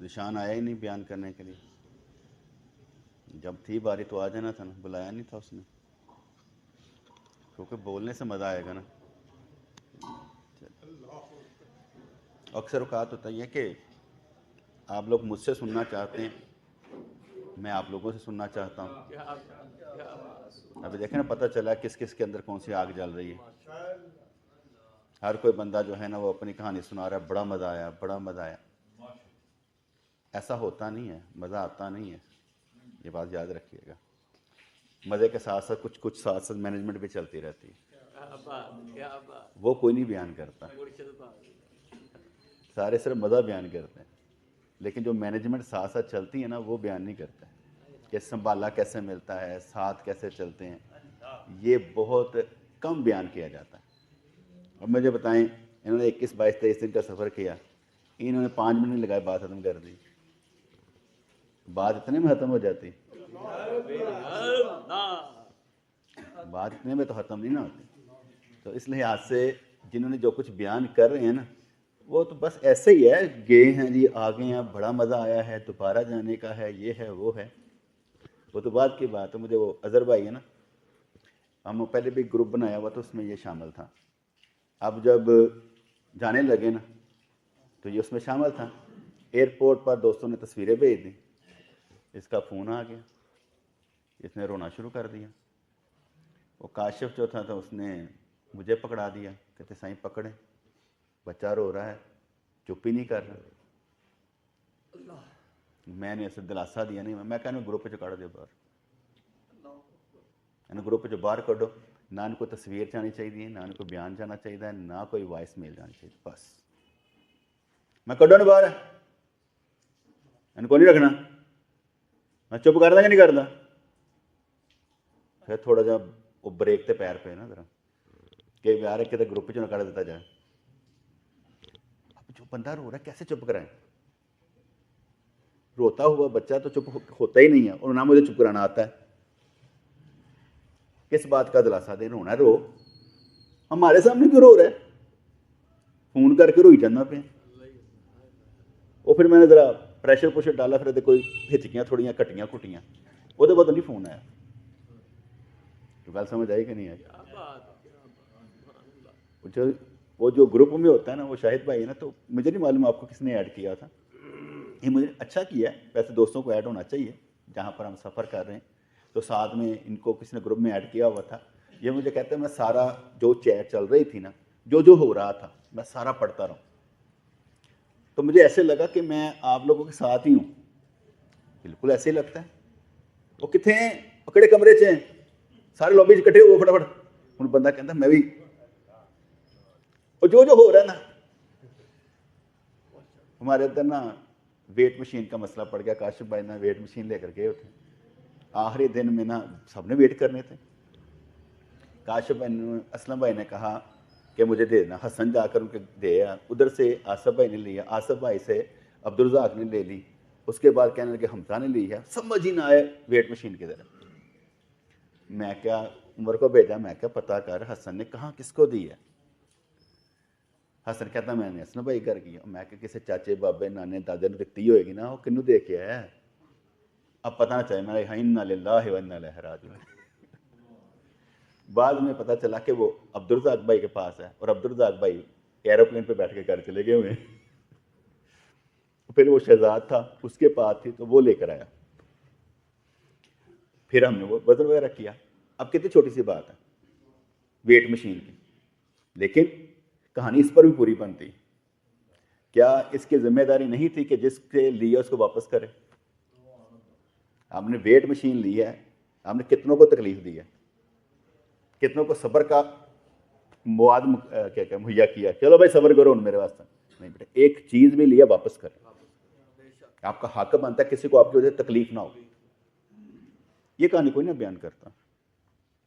ذیشان آیا ہی نہیں بیان کرنے کے لیے. جب تھی باری تو آ جانا تھا نا, بلایا نہیں تھا اس نے, کیونکہ بولنے سے مزہ آئے گا نا. اکثر اوقات ہوتا یہ ہے کہ آپ لوگ مجھ سے سننا چاہتے ہیں, میں آپ لوگوں سے سننا چاہتا ہوں. ابھی دیکھیں نا, پتہ چلا کس کس کے اندر کون سی آگ جل رہی ہے. ہر کوئی بندہ جو ہے نا وہ اپنی کہانی سنا رہا ہے, بڑا مزہ آیا, بڑا مزہ آیا. ایسا ہوتا نہیں ہے, مزہ آتا نہیں ہے, یہ بات یاد رکھیے گا. مزے کے ساتھ ساتھ کچھ ساتھ ساتھ مینجمنٹ بھی چلتی رہتی ہے, وہ کوئی نہیں بیان کرتا. سارے صرف مزہ بیان کرتے ہیں, لیکن جو مینجمنٹ ساتھ ساتھ چلتی ہے نا وہ بیان نہیں کرتے کہ سنبھالا کیسے ملتا ہے, ساتھ کیسے چلتے ہیں. یہ بہت کم بیان کیا جاتا ہے. اب مجھے بتائیں, انہوں نے 21 22 23 دن کا سفر کیا, انہوں نے 5 منٹ نہیں لگائے, بات ختم کر دی. بات اتنے میں ختم ہو جاتی, بات اتنے میں تو ختم نہیں نہ ہوتی. تو اس لحاظ سے جنہوں نے جو کچھ بیان کر رہے ہیں نا, وہ تو بس ایسے ہی ہے, گئے ہیں جی, آ گئے ہیں, بڑا مزہ آیا ہے, دوبارہ جانے کا ہے, یہ ہے وہ ہے. وہ تو بعد کی بات ہے. مجھے وہ اظہر بھائی ہے نا, ہم پہلے بھی گروپ بنایا ہوا تو اس میں یہ شامل تھا. اب جب جانے لگے نا تو یہ اس میں شامل تھا. ایئرپورٹ پر دوستوں نے تصویریں بھیج دیں, اس کا فون آ گیا, اس نے رونا شروع کر دیا. وہ کاشف جو تھا تو اس نے مجھے پکڑا دیا, کہتے سائیں پکڑیں, بچہ رو رہا ہے, چپ ہی نہیں کر رہا. میں نے اسے دلاسا دیا نہیں, میں کہنے گروپ چ کڑ دے باہر, گروپ چ باہر کڈو. نہ ان کو تصویر جانی چاہیے, نہ ان کو بیان جانا چاہیے, نہ کوئی وائس میل جانی چاہیے. بس میں کڈو نا باہر, ان کو نہیں رکھنا, میں چپ کردا کہ نہیں کردا. پھر تھوڑا جا وہ بریک تے پیر پہ نا ذرا کہ یار کتے گروپ چ نہ کر دیتا جائے. اب جو بندہ رو رہا ہے کیسے چپ کرائیں؟ روتا ہوا بچہ تو چپ ہوتا ہی نہیں ہے, اور نہ مجھے چپ کرانا آتا ہے. کس بات کا دلاسا دیں؟ رونا رو, ہمارے سامنے کیوں رو رہا ہے؟ فون کر کے روئی جانا پہ. وہ پھر میں نے ذرا پریشر پوشر ڈالا, پھر کوئی ہچکیاں تھوڑیاں کٹیاں کٹیاں, وہ بعد نہیں فون آیا. تو گل سمجھ آئی کہ نہیں آئی؟ وہ جو گروپ میں ہوتا ہے نا, وہ شاہد بھائی ہے نا, تو مجھے نہیں معلوم آپ کو کس نے ایڈ کیا تھا. یہ مجھے اچھا کیا ہے, ویسے دوستوں کو ایڈ ہونا چاہیے جہاں پر ہم سفر کر رہے ہیں. تو ساتھ میں ان کو کسی نے گروپ میں ایڈ کیا ہوا تھا. یہ مجھے کہتے ہیں میں سارا جو چیٹ چل رہی تھی نا, جو ہو رہا تھا, میں سارا پڑھتا رہوں. تو مجھے ایسے لگا کہ میں آپ لوگوں کے ساتھ ہی ہوں. بالکل ایسے ہی لگتا ہے. وہ کتنے ہیں؟ پکڑے کمرے سے ہیں, سارے لابی اکٹھے ہو فٹافٹ. ہوں بندہ کہتا میں بھی, اور جو ہو رہا ہے نا. ہمارے ادھر نا ویٹ مشین کا مسئلہ پڑ گیا. کاشف بھائی نا ویٹ مشین لے کر گئے ہوتے, آخری دن میں نا سب نے ویٹ کرنے تھے. کاشف بھائی نے, اسلم بھائی نے کہا کہ مجھے دے دینا. حسن جا کر ان کے دے, ادھر سے آصف بھائی نے لیا, آصف بھائی سے عبدالرزاق نے لے لی, اس کے بعد کہنے لگے حمزہ نے لی ہے. سمجھ ہی نہ آئے ویٹ مشین کی طرف. میں کیا عمر کو بھیجا, میں کیا پتہ کر حسن نے کہاں کس کو دی ہے. حسن کہتا میں نے اسلم بھائی کر گیا. میں کہ کسی چاچے بابے نانے دادے نے دکھتی ہوئے گی نا, وہ کنوں دے کے ہے. اب پتہ نہ چاہے میں انا للہ و انا الیہ راجعون. بعد میں پتہ چلا کہ وہ عبدالرزاق بھائی کے پاس ہے, اور عبدالرزاق بھائی ایروپلین پہ بیٹھ کے گھر چلے گئے ہوئے ہیں. پھر وہ شہزاد تھا, اس کے پاس تھی, تو وہ لے کر آیا. پھر ہم نے وہ وزن وغیرہ کیا. اب کتنی چھوٹی سی بات ہے ویٹ مشین کی, لیکن کہانی اس پر بھی پوری بنتی. کیا اس کی ذمہ داری نہیں تھی کہ جس کے لیے اس کو واپس کرے؟ آپ نے ویٹ مشین لی ہے, آپ نے کتنوں کو تکلیف دی ہے, کتنوں کو صبر کا مواد کیا مہیا کیا. چلو بھائی صبر کرو میرے واسطے, نہیں بیٹا, ایک چیز بھی لیا واپس کرے. آپ کا حق بنتا ہے کسی کو آپ کی وجہ سے تکلیف نہ ہو. یہ کہانی کوئی نہ بیان کرتا.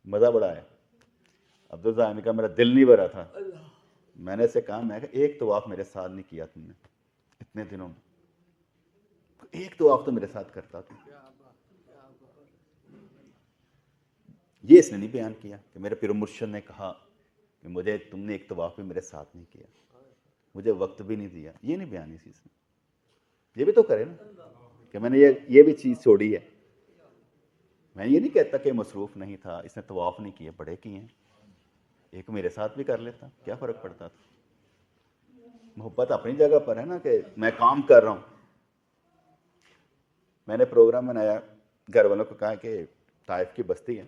مزہ بڑا ہے. عبدالرزاق نے کہا میرا دل نہیں بھرا تھا. میں نے اسے کہا, میں کہ ایک طواف میرے ساتھ نہیں کیا تم نے اتنے دنوں میں, ایک طواف تو میرے ساتھ کرتا تم. یہ اس نے نہیں بیان کیا کہ میرے پیر و مرشد نے کہا کہ مجھے تم نے ایک طواف بھی میرے ساتھ نہیں کیا, مجھے وقت بھی نہیں دیا. یہ نہیں بیان اسی سے. یہ بھی تو کرے نا کہ میں نے یہ بھی چیز چھوڑی ہے. میں یہ نہیں کہتا کہ مصروف نہیں تھا, اس نے طواف نہیں کیے, بڑے کیے ہیں, ایک میرے ساتھ بھی کر لیتا, کیا فرق پڑتا تھا. محبت اپنی جگہ پر ہے نا کہ میں کام کر رہا ہوں. میں نے پروگرام بنایا, گھر والوں کو کہا کہ طائف کی بستی ہے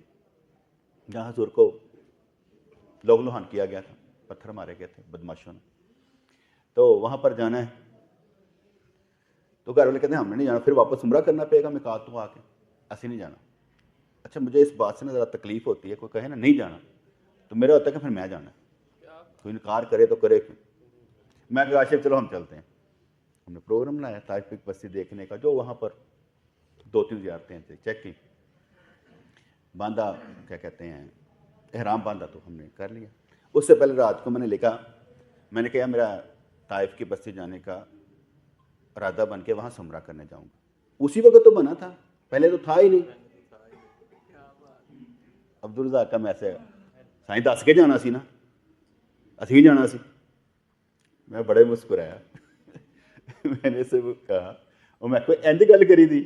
جہاں حضور کو لوگ لوہان کیا گیا تھا, پتھر مارے گئے تھے بدماشوں نے, تو وہاں پر جانا ہے. تو گھر والے کہتے ہیں ہم نے نہیں جانا, پھر واپس عمرہ کرنا پڑے گا میقات تو آ کے, ایسے نہیں جانا. اچھا مجھے اس بات سے نا ذرا تکلیف ہوتی ہے, کوئی کہے نا نہیں جانا تو میرا ہوتا ہے کہ پھر میں جانا ہے, کوئی انکار کرے تو کرے کیوں. میں کہ آشف چلو ہم چلتے ہیں. ہم نے پروگرام بنایا طائف کی بستی دیکھنے کا, جو وہاں پر 2-3 زیارتیں تھے, چیک کی, باندھا کیا کہتے ہیں احرام باندھا تو ہم نے کر لیا. اس سے پہلے رات کو میں نے لکھا, میں نے کہا میرا طائف کی بستی جانے کا ارادہ بن کے وہاں عمرہ کرنے جاؤں گا. اسی وقت تو بنا تھا, پہلے تو تھا ہی نہیں. عبدالرزاق کا میسج, سائیں دس کے جانا سی نا, اسی جانا سی. میں بڑے مسکرایا. میں نے اسے کہا اور میں کوئی اینج گل کری تھی,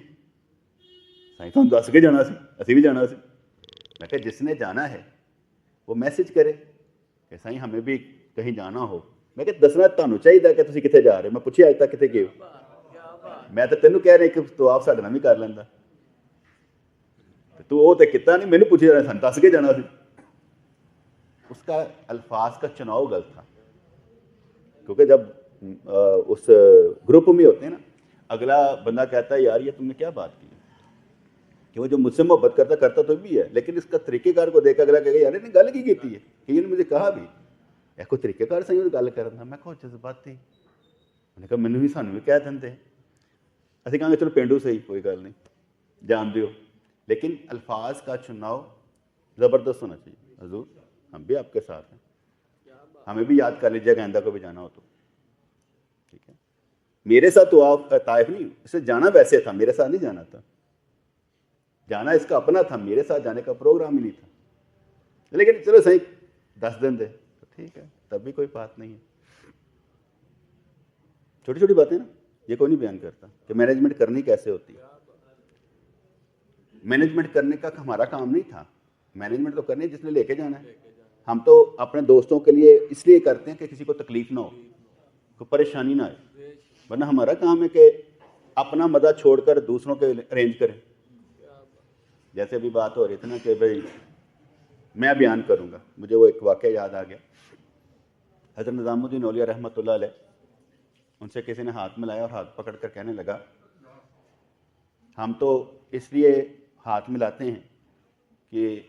سائیں تو ہم دس کے جانا سی, اسی بھی جانا سی. میں کہا جس نے جانا ہے وہ میسج کرے کہ سائیں ہمیں بھی کہیں جانا ہو. میں کہ دسنا تمہیں چاہیے کہ تسی کتنے جا رہے. میں پوچھیا اج تک کتنے گئے, میں تو تینوں کہہ رہے کہ تو آپ ساڈے نال بھی کر لینا, تو وہ تو کیتا نہیں, مینوں پوچھے سن دس کے جانا سی. اس کا الفاظ کا چناؤ غلط تھا, کیونکہ جب اس گروپ میں ہوتے ہیں نا, اگلا بندہ کہتا ہے یار یہ تم نے کیا بات کی, کہ وہ جو مجھ سے محبت کرتا تو بھی ہے, لیکن اس کا طریقہ کار کو دیکھ اگلا کہے یار نے گل کی کیتی ہے, کہ یہ نے مجھے کہا بھی یا کوئی طریقہ کار صحیح گل کرنا. میں کہا جذباتی, میں نے کہا مینوں بھی سانوں بھی کہہ دیں. اسی کہاں گے چلو پینڈو صحیح, کوئی گل نہیں, جان دیو, لیکن الفاظ کا چناؤ زبردست ہونا چاہیے. حضور ہم بھی آپ کے ساتھ ہیں, ہمیں بھی یاد کر لیجیے گا آئندہ کو بھی جانا ہو تو. ٹھیک ہے, میرے ساتھ تو آپ طائف نہیں, اسے جانا ویسے تھا, میرے ساتھ نہیں جانا تھا. جانا اس کا اپنا تھا, میرے ساتھ جانے کا پروگرام ہی نہیں تھا. لیکن چلو صحیح 10 دن دے تو ٹھیک ہے, تب بھی کوئی بات نہیں ہے. چھوٹی چھوٹی باتیں نا, یہ کوئی نہیں بیان کرتا کہ مینجمنٹ کرنی کیسے ہوتی ہے. مینجمنٹ کرنے کا ہمارا کام نہیں تھا, مینجمنٹ تو کرنی ہے جس نے لے کے جانا ہے. ہم تو اپنے دوستوں کے لیے اس لیے کرتے ہیں کہ کسی کو تکلیف نہ ہو, کوئی پریشانی نہ آئے, ورنہ ہمارا کام ہے کہ اپنا مزہ چھوڑ کر دوسروں کے ارینج کریں. جیسے ابھی بات ہو رہی تھی نا کہ بھائی میں بیان کروں گا, مجھے وہ ایک واقعہ یاد آ گیا. حضرت نظام الدین اولیاء رحمۃ اللہ علیہ, ان سے کسی نے ہاتھ ملایا اور ہاتھ پکڑ کر کہنے لگا ہم تو اس لیے ہاتھ ملاتے ہیں کہ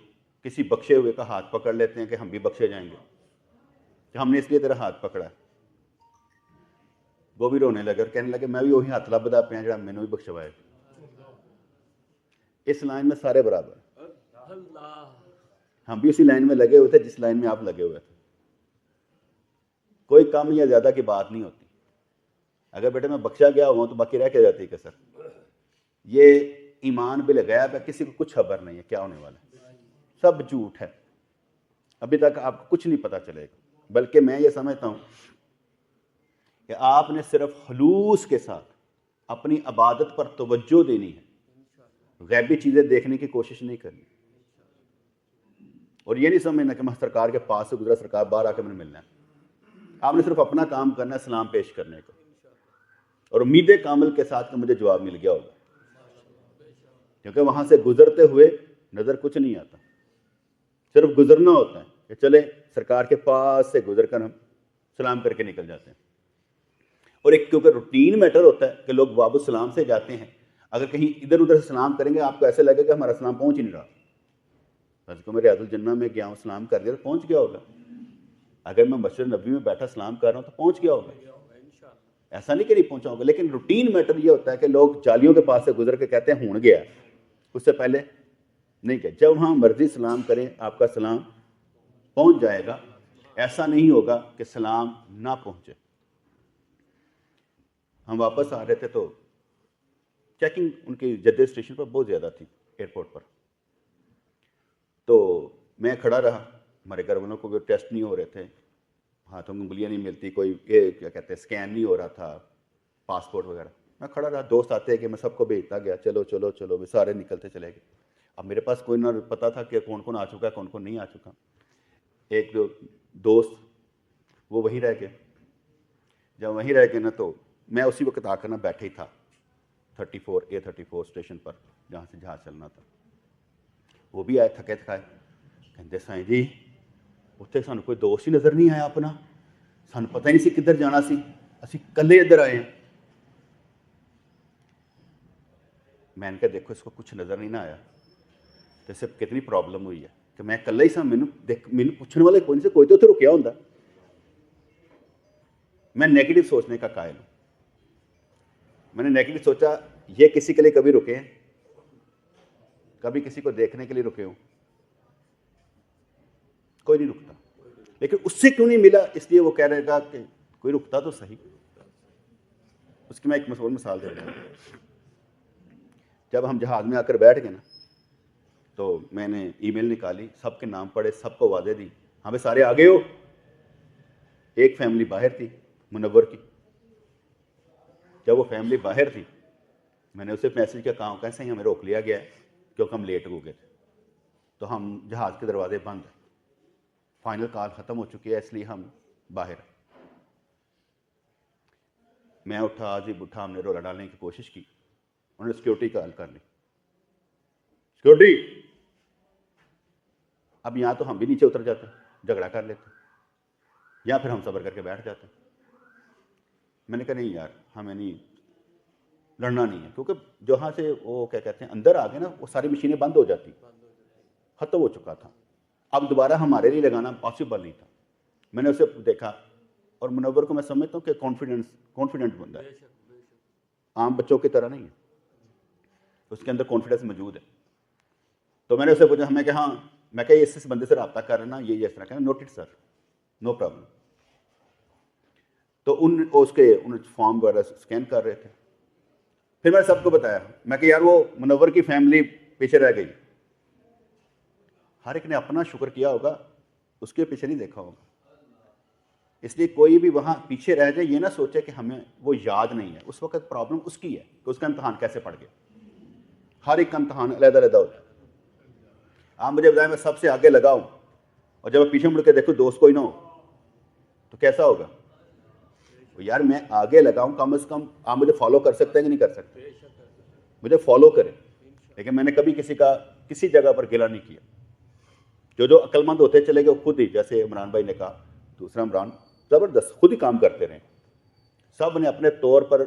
کسی بخشے ہوئے کا ہاتھ پکڑ لیتے ہیں کہ ہم بھی بخشے جائیں گے, کہ ہم نے اس لیے تیرا ہاتھ پکڑا ہے. وہ بھی رونے لگے اور کہنے لگے میں بھی وہی ہاتھ لبدا پیا جڑا مینوں بھی بخشوایا. اس لائن میں سارے برابر, ہم بھی اسی لائن میں لگے ہوئے تھے جس لائن میں آپ لگے ہوئے تھے. کوئی کم یا زیادہ کی بات نہیں ہوتی. اگر بیٹے میں بخشا گیا ہوں تو باقی رہ کے جاتی کہ سر یہ ایمان بھی لگایا ہے, کسی کو کچھ خبر نہیں ہے کیا ہونے والا ہے, سب جھوٹ ہے. ابھی تک آپ کو کچھ نہیں پتہ چلے گا, بلکہ میں یہ سمجھتا ہوں کہ آپ نے صرف خلوص کے ساتھ اپنی عبادت پر توجہ دینی ہے, غیبی چیزیں دیکھنے کی کوشش نہیں کرنی. اور یہ نہیں سمجھنا کہ میں سرکار کے پاس سے گزرا, سرکار باہر آ کے میں نے ملنا ہے. آپ نے صرف اپنا کام کرنا ہے, سلام پیش کرنے کا, اور امید کامل کے ساتھ کہ مجھے جواب مل گیا ہوگا, کیونکہ وہاں سے گزرتے ہوئے نظر کچھ نہیں آتا, صرف گزرنا ہوتا ہے کہ چلے سرکار کے پاس سے گزر کر ہم سلام کر کے نکل جاتے ہیں. اور ایک کیونکہ روٹین میٹر ہوتا ہے کہ لوگ باب السلام سے جاتے ہیں, اگر کہیں ادھر ادھر سے سلام کریں گے آپ کو ایسے لگے کہ ہمارا سلام پہنچ ہی نہیں رہا. بس کو میں ریاض الجنہ میں گیا ہوں, سلام کر دیا تو پہنچ گیا ہوگا. اگر میں مسجد نبوی میں بیٹھا سلام کر رہا ہوں تو پہنچ گیا ہوگا, ایسا نہیں کہ نہیں پہنچا ہوگا. لیکن روٹین میٹر یہ ہوتا ہے کہ لوگ جالیوں کے پاس سے گزر کے کہتے ہیں ہون گیا, اس سے پہلے نہیں کہ جب وہاں مرضی سلام کریں آپ کا سلام پہنچ جائے گا. ایسا نہیں ہوگا کہ سلام نہ پہنچے. ہم واپس آ رہے تھے تو چیکنگ ان کی جدہ اسٹیشن پر بہت زیادہ تھی, ایئرپورٹ پر. تو میں کھڑا رہا, ہمارے گھر والوں کو بھی ٹیسٹ نہیں ہو رہے تھے, ہاتھوں میں انگلیاں نہیں ملتی, کوئی یہ کیا کہتے ہیں اسکین نہیں ہو رہا تھا, پاسپورٹ وغیرہ. میں کھڑا رہا, دوست آتے ہیں کہ میں سب کو بھیجتا گیا, چلو چلو چلو, وہ سارے نکلتے چلے گئے. اب میرے پاس کوئی نہ پتا تھا کہ کون کون آ چکا ہے کون کون نہیں آ چکا. ایک دوست وہ وہیں رہ گئے. جب وہیں رہ گئے نا تو میں اسی وقت آ کر نا بیٹھے ہی تھا 34A34 اسٹیشن پر جہاں سے جہاز چلنا تھا. وہ بھی آئے تھکے تھکائے, کہتے سائیں جی اتنے سانو کوئی دوست ہی نظر نہیں آیا اپنا, سانو پتہ ہی نہیں سی کدھر جانا سی, اسی کلے ادھر آئے ہیں. میں نے کہا دیکھو اس کو کچھ نظر نہیں نہ آیا تو اس سے کتنی پرابلم ہوئی ہے کہ میں کلا ہی سا, مینوں پوچھنے والے کوئی نہیں سے, کوئی تو اتنے رکیا ہوندا. میں نیگیٹو سوچنے کا قائل ہوں. میں نے نیگیٹو سوچا یہ کسی کے لیے کبھی رکے ہیں, کبھی کسی کو دیکھنے کے لیے رکے ہوں؟ کوئی نہیں رکتا. لیکن اس سے کیوں نہیں ملا, اس لیے وہ کہہ رہے گا کہ کوئی رکتا تو صحیح. اس کی میں ایک مثال دے رہا ہوں. جب ہم جہاز میں آ کر بیٹھ گئے نا تو میں نے ای میل نکالی, سب کے نام پڑھے, سب کو وعدے دی, ہاں بھائی سارے آگے ہو. ایک فیملی باہر تھی منور کی. جب وہ فیملی باہر تھی میں نے اسے میسج کیا, کہاں کیسے ہی ہمیں روک لیا گیا ہے کیونکہ ہم لیٹ ہو گئے تھے, تو ہم جہاز کے دروازے بند ہیں, فائنل کال ختم ہو چکی ہے اس لیے ہم باہر ہیں. میں اٹھا عجیب اٹھا, ہم نے رولا ڈالنے کی کوشش کی, انہوں نے سیکورٹی کال کر لی, سیکورٹی. اب یہاں تو ہم بھی نیچے اتر جاتے, جھگڑا کر لیتے, یا پھر ہم صبر کر کے بیٹھ جاتے. میں نے کہا نہیں یار ہمیں نہیں لڑنا نہیں ہے, کیونکہ جہاں سے وہ کیا کہتے ہیں اندر آ گئے نا وہ ساری مشینیں بند ہو جاتی, ختم ہو چکا تھا. اب دوبارہ ہمارے لیے لگانا پاسبل نہیں تھا. میں نے اسے دیکھا, اور منور کو میں سمجھتا ہوں کہ کانفیڈنٹ بندہ ہے, عام بچوں کی طرح نہیں ہے, اس کے اندر کانفیڈنس موجود ہے. تو میں نے اسے پوچھا, ہمیں کہ ہاں, میں کہ اس بندے سے رابطہ کر رہا نا, یہ اس طرح کہنا, نوٹڈ سر, نو پرابلم. تو اس کے فارم وغیرہ اسکین کر رہے تھے. پھر میں نے سب کو بتایا, میں کہ یار وہ منور کی فیملی پیچھے رہ گئی. ہر ایک نے اپنا شکر کیا ہوگا, اس کے پیچھے نہیں دیکھا ہوگا. اس لیے کوئی بھی وہاں پیچھے رہ جائے یہ نہ سوچے کہ ہمیں وہ یاد نہیں ہے. اس وقت پرابلم اس کی ہے کہ اس کا امتحان کیسے پڑ گیا. ہر ایک کا امتحان علیحدہ علیحدہ ہوتا ہے. آپ مجھے بتائیں میں سب سے آگے لگا ہوں اور جب میں پیچھے مڑ کے دیکھوں دوست کوئی نہ ہو تو کیسا ہوگا؟ یار میں آگے لگا ہوں, کم از کم آپ مجھے فالو کر سکتے ہیں کہ نہیں کر سکتے؟ مجھے فالو کریں. لیکن میں نے کبھی کسی جگہ پر گلا نہیں کیا. جو عقل مند ہوتے چلے گئے خود ہی, جیسے عمران بھائی نے کہا, دوسرا عمران زبردست خود ہی کام کرتے رہے. سب نے اپنے طور پر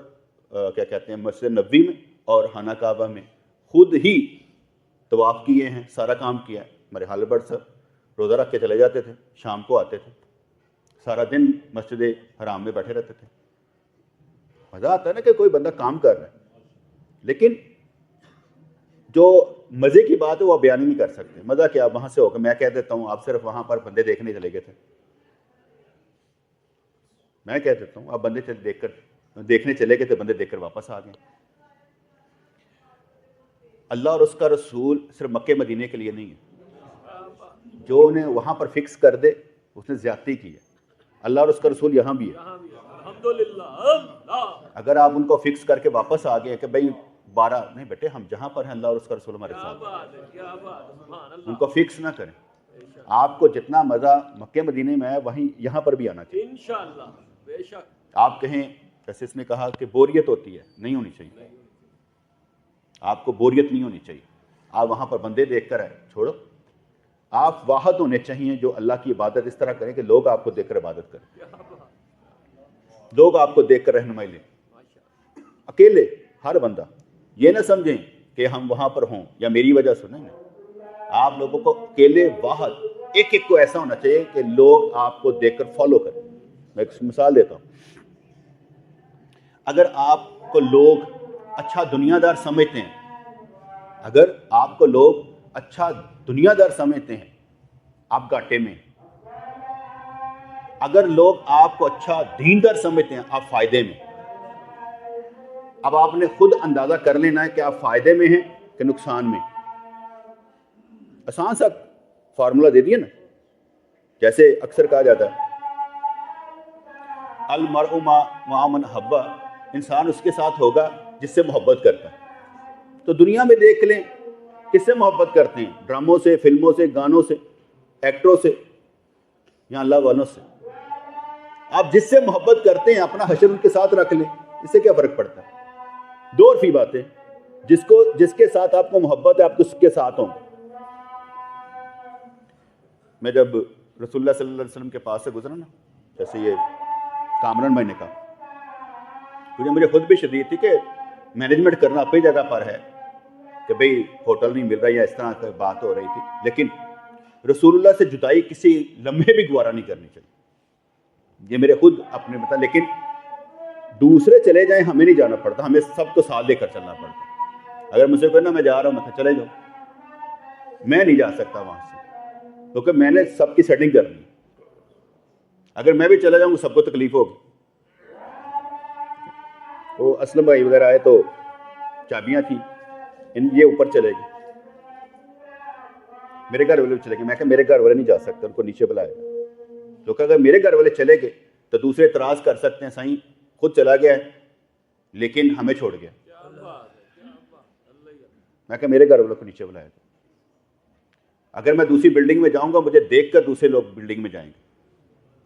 کیا کہتے ہیں مسجد نبوی میں اور خانہ کعبہ میں خود ہی طواف کیے ہیں, سارا کام کیا ہے. ہمارے حال بڑھ صاحب روزہ رکھ کے چلے جاتے تھے, شام کو آتے تھے, سارا دن مسجد حرام میں بیٹھے رہتے تھے. مزہ آتا ہے نا کہ کوئی بندہ کام کر رہا ہے. لیکن جو مزے کی بات ہے وہ آپ بیان نہیں کر سکتے. مزہ کیا وہاں سے ہوگا, میں کہہ دیتا ہوں آپ صرف وہاں پر بندے دیکھنے چلے گئے تھے. میں کہہ دیتا ہوں آپ بندے دیکھنے چلے گئے تھے, بندے دیکھ کر واپس آ گئے. اللہ اور اس کا رسول صرف مکے مدینے کے لیے نہیں ہے. جو انہیں وہاں پر فکس کر دے اس نے زیادتی کی ہے. اللہ اور اس کا رسول یہاں بھی ہے. اگر آپ ان کو فکس کر کے واپس آ گئے کہ بھائی 12 نہیں بیٹے, ہم جہاں پر ہیں اللہ اور اس کا رسول ہمارے ساتھ, ان کو فکس نہ کریں. آپ کو جتنا مزہ مکے مدینے میں ہے وہیں یہاں پر بھی آنا چاہیے انشاءاللہ. بے شک آپ کہیں جیسے اس نے کہا کہ بوریت ہوتی ہے, نہیں ہونی چاہیے. آپ کو بوریت نہیں ہونی چاہیے. آپ وہاں پر بندے دیکھ کر آئے, چھوڑو. آپ واحد ہونے چاہیے جو اللہ کی عبادت اس طرح کریں کہ لوگ آپ کو دیکھ کر عبادت کریں, لوگ آپ کو دیکھ کر رہنمائی لیں. اکیلے ہر بندہ یہ نہ سمجھیں کہ ہم وہاں پر ہوں یا میری وجہ سے نہیں. آپ لوگوں کو اکیلے واحد ایک ایک کو ایسا ہونا چاہیے کہ لوگ آپ کو دیکھ کر فالو کریں. میں ایک مثال دیتا ہوں. اگر آپ کو لوگ اچھا دنیا دار سمجھتے ہیں, اگر آپ کو لوگ اچھا دنیا دار سمجھتے ہیں آپ گھاٹے میں. اگر لوگ آپ کو اچھا دین دار سمجھتے ہیں آپ فائدے میں. اب آپ نے خود اندازہ کر لینا ہے کہ آپ فائدے میں ہیں کہ نقصان میں. آسان سا فارمولا دے دیا نا, جیسے اکثر کہا جاتا ہے المرء مع من احب انسان اس کے ساتھ ہوگا جس سے محبت کرتا ہے. تو دنیا میں دیکھ لیں کس سے محبت کرتے ہیں, ڈراموں سے, فلموں سے, گانوں سے, ایکٹروں سے, یا اللہ والوں سے. آپ جس سے محبت کرتے ہیں اپنا حشر ان کے ساتھ رکھ لیں, اس سے کیا فرق پڑتا ہے؟ دو عرفی باتیں, جس کے ساتھ آپ کو محبت ہے آپ اس کے ساتھ ہوں. میں جب رسول اللہ صلی اللہ علیہ وسلم کے پاس سے گزرا نا, جیسے یہ کامران بھائی نے کہا, مجھے خود بھی شدید تھی کہ مینجمنٹ کرنا اپنی جگہ پر ہے کہ بھئی ہوٹل نہیں مل رہا یا اس طرح کی بات ہو رہی تھی, لیکن رسول اللہ سے جدائی کسی لمحے بھی گوارا نہیں کرنی چاہیے. یہ میرے خود اپنے بتا, لیکن دوسرے چلے جائیں ہمیں نہیں جانا پڑتا, ہمیں سب کو ساتھ لے کر چلنا پڑتا. اگر مجھ سے کہنا میں جا رہا ہوں, میں چلے جاؤ, میں نہیں جا سکتا وہاں سے کیونکہ میں نے سب کی سیٹنگ کرنی. اگر میں بھی چلا جاؤں گا سب کو تکلیف ہوگی. وہ اسلم بھائی وغیرہ آئے تو چابیاں تھیں, یہ اوپر چلے گی, میرے گھر والے بھی چلے گئے. میں کہ میرے گھر والے نہیں جا سکتے, ان کو نیچے بلائے. کیونکہ اگر میرے گھر والے چلے گئے تو دوسرے اعتراض کر سکتے ہیں, سائیں خود چلا گیا ہے لیکن ہمیں چھوڑ گیا. میں کہ میرے گھر والوں کو نیچے بلایا. اگر میں دوسری بلڈنگ میں جاؤں گا مجھے دیکھ کر دوسرے لوگ بلڈنگ میں جائیں گے,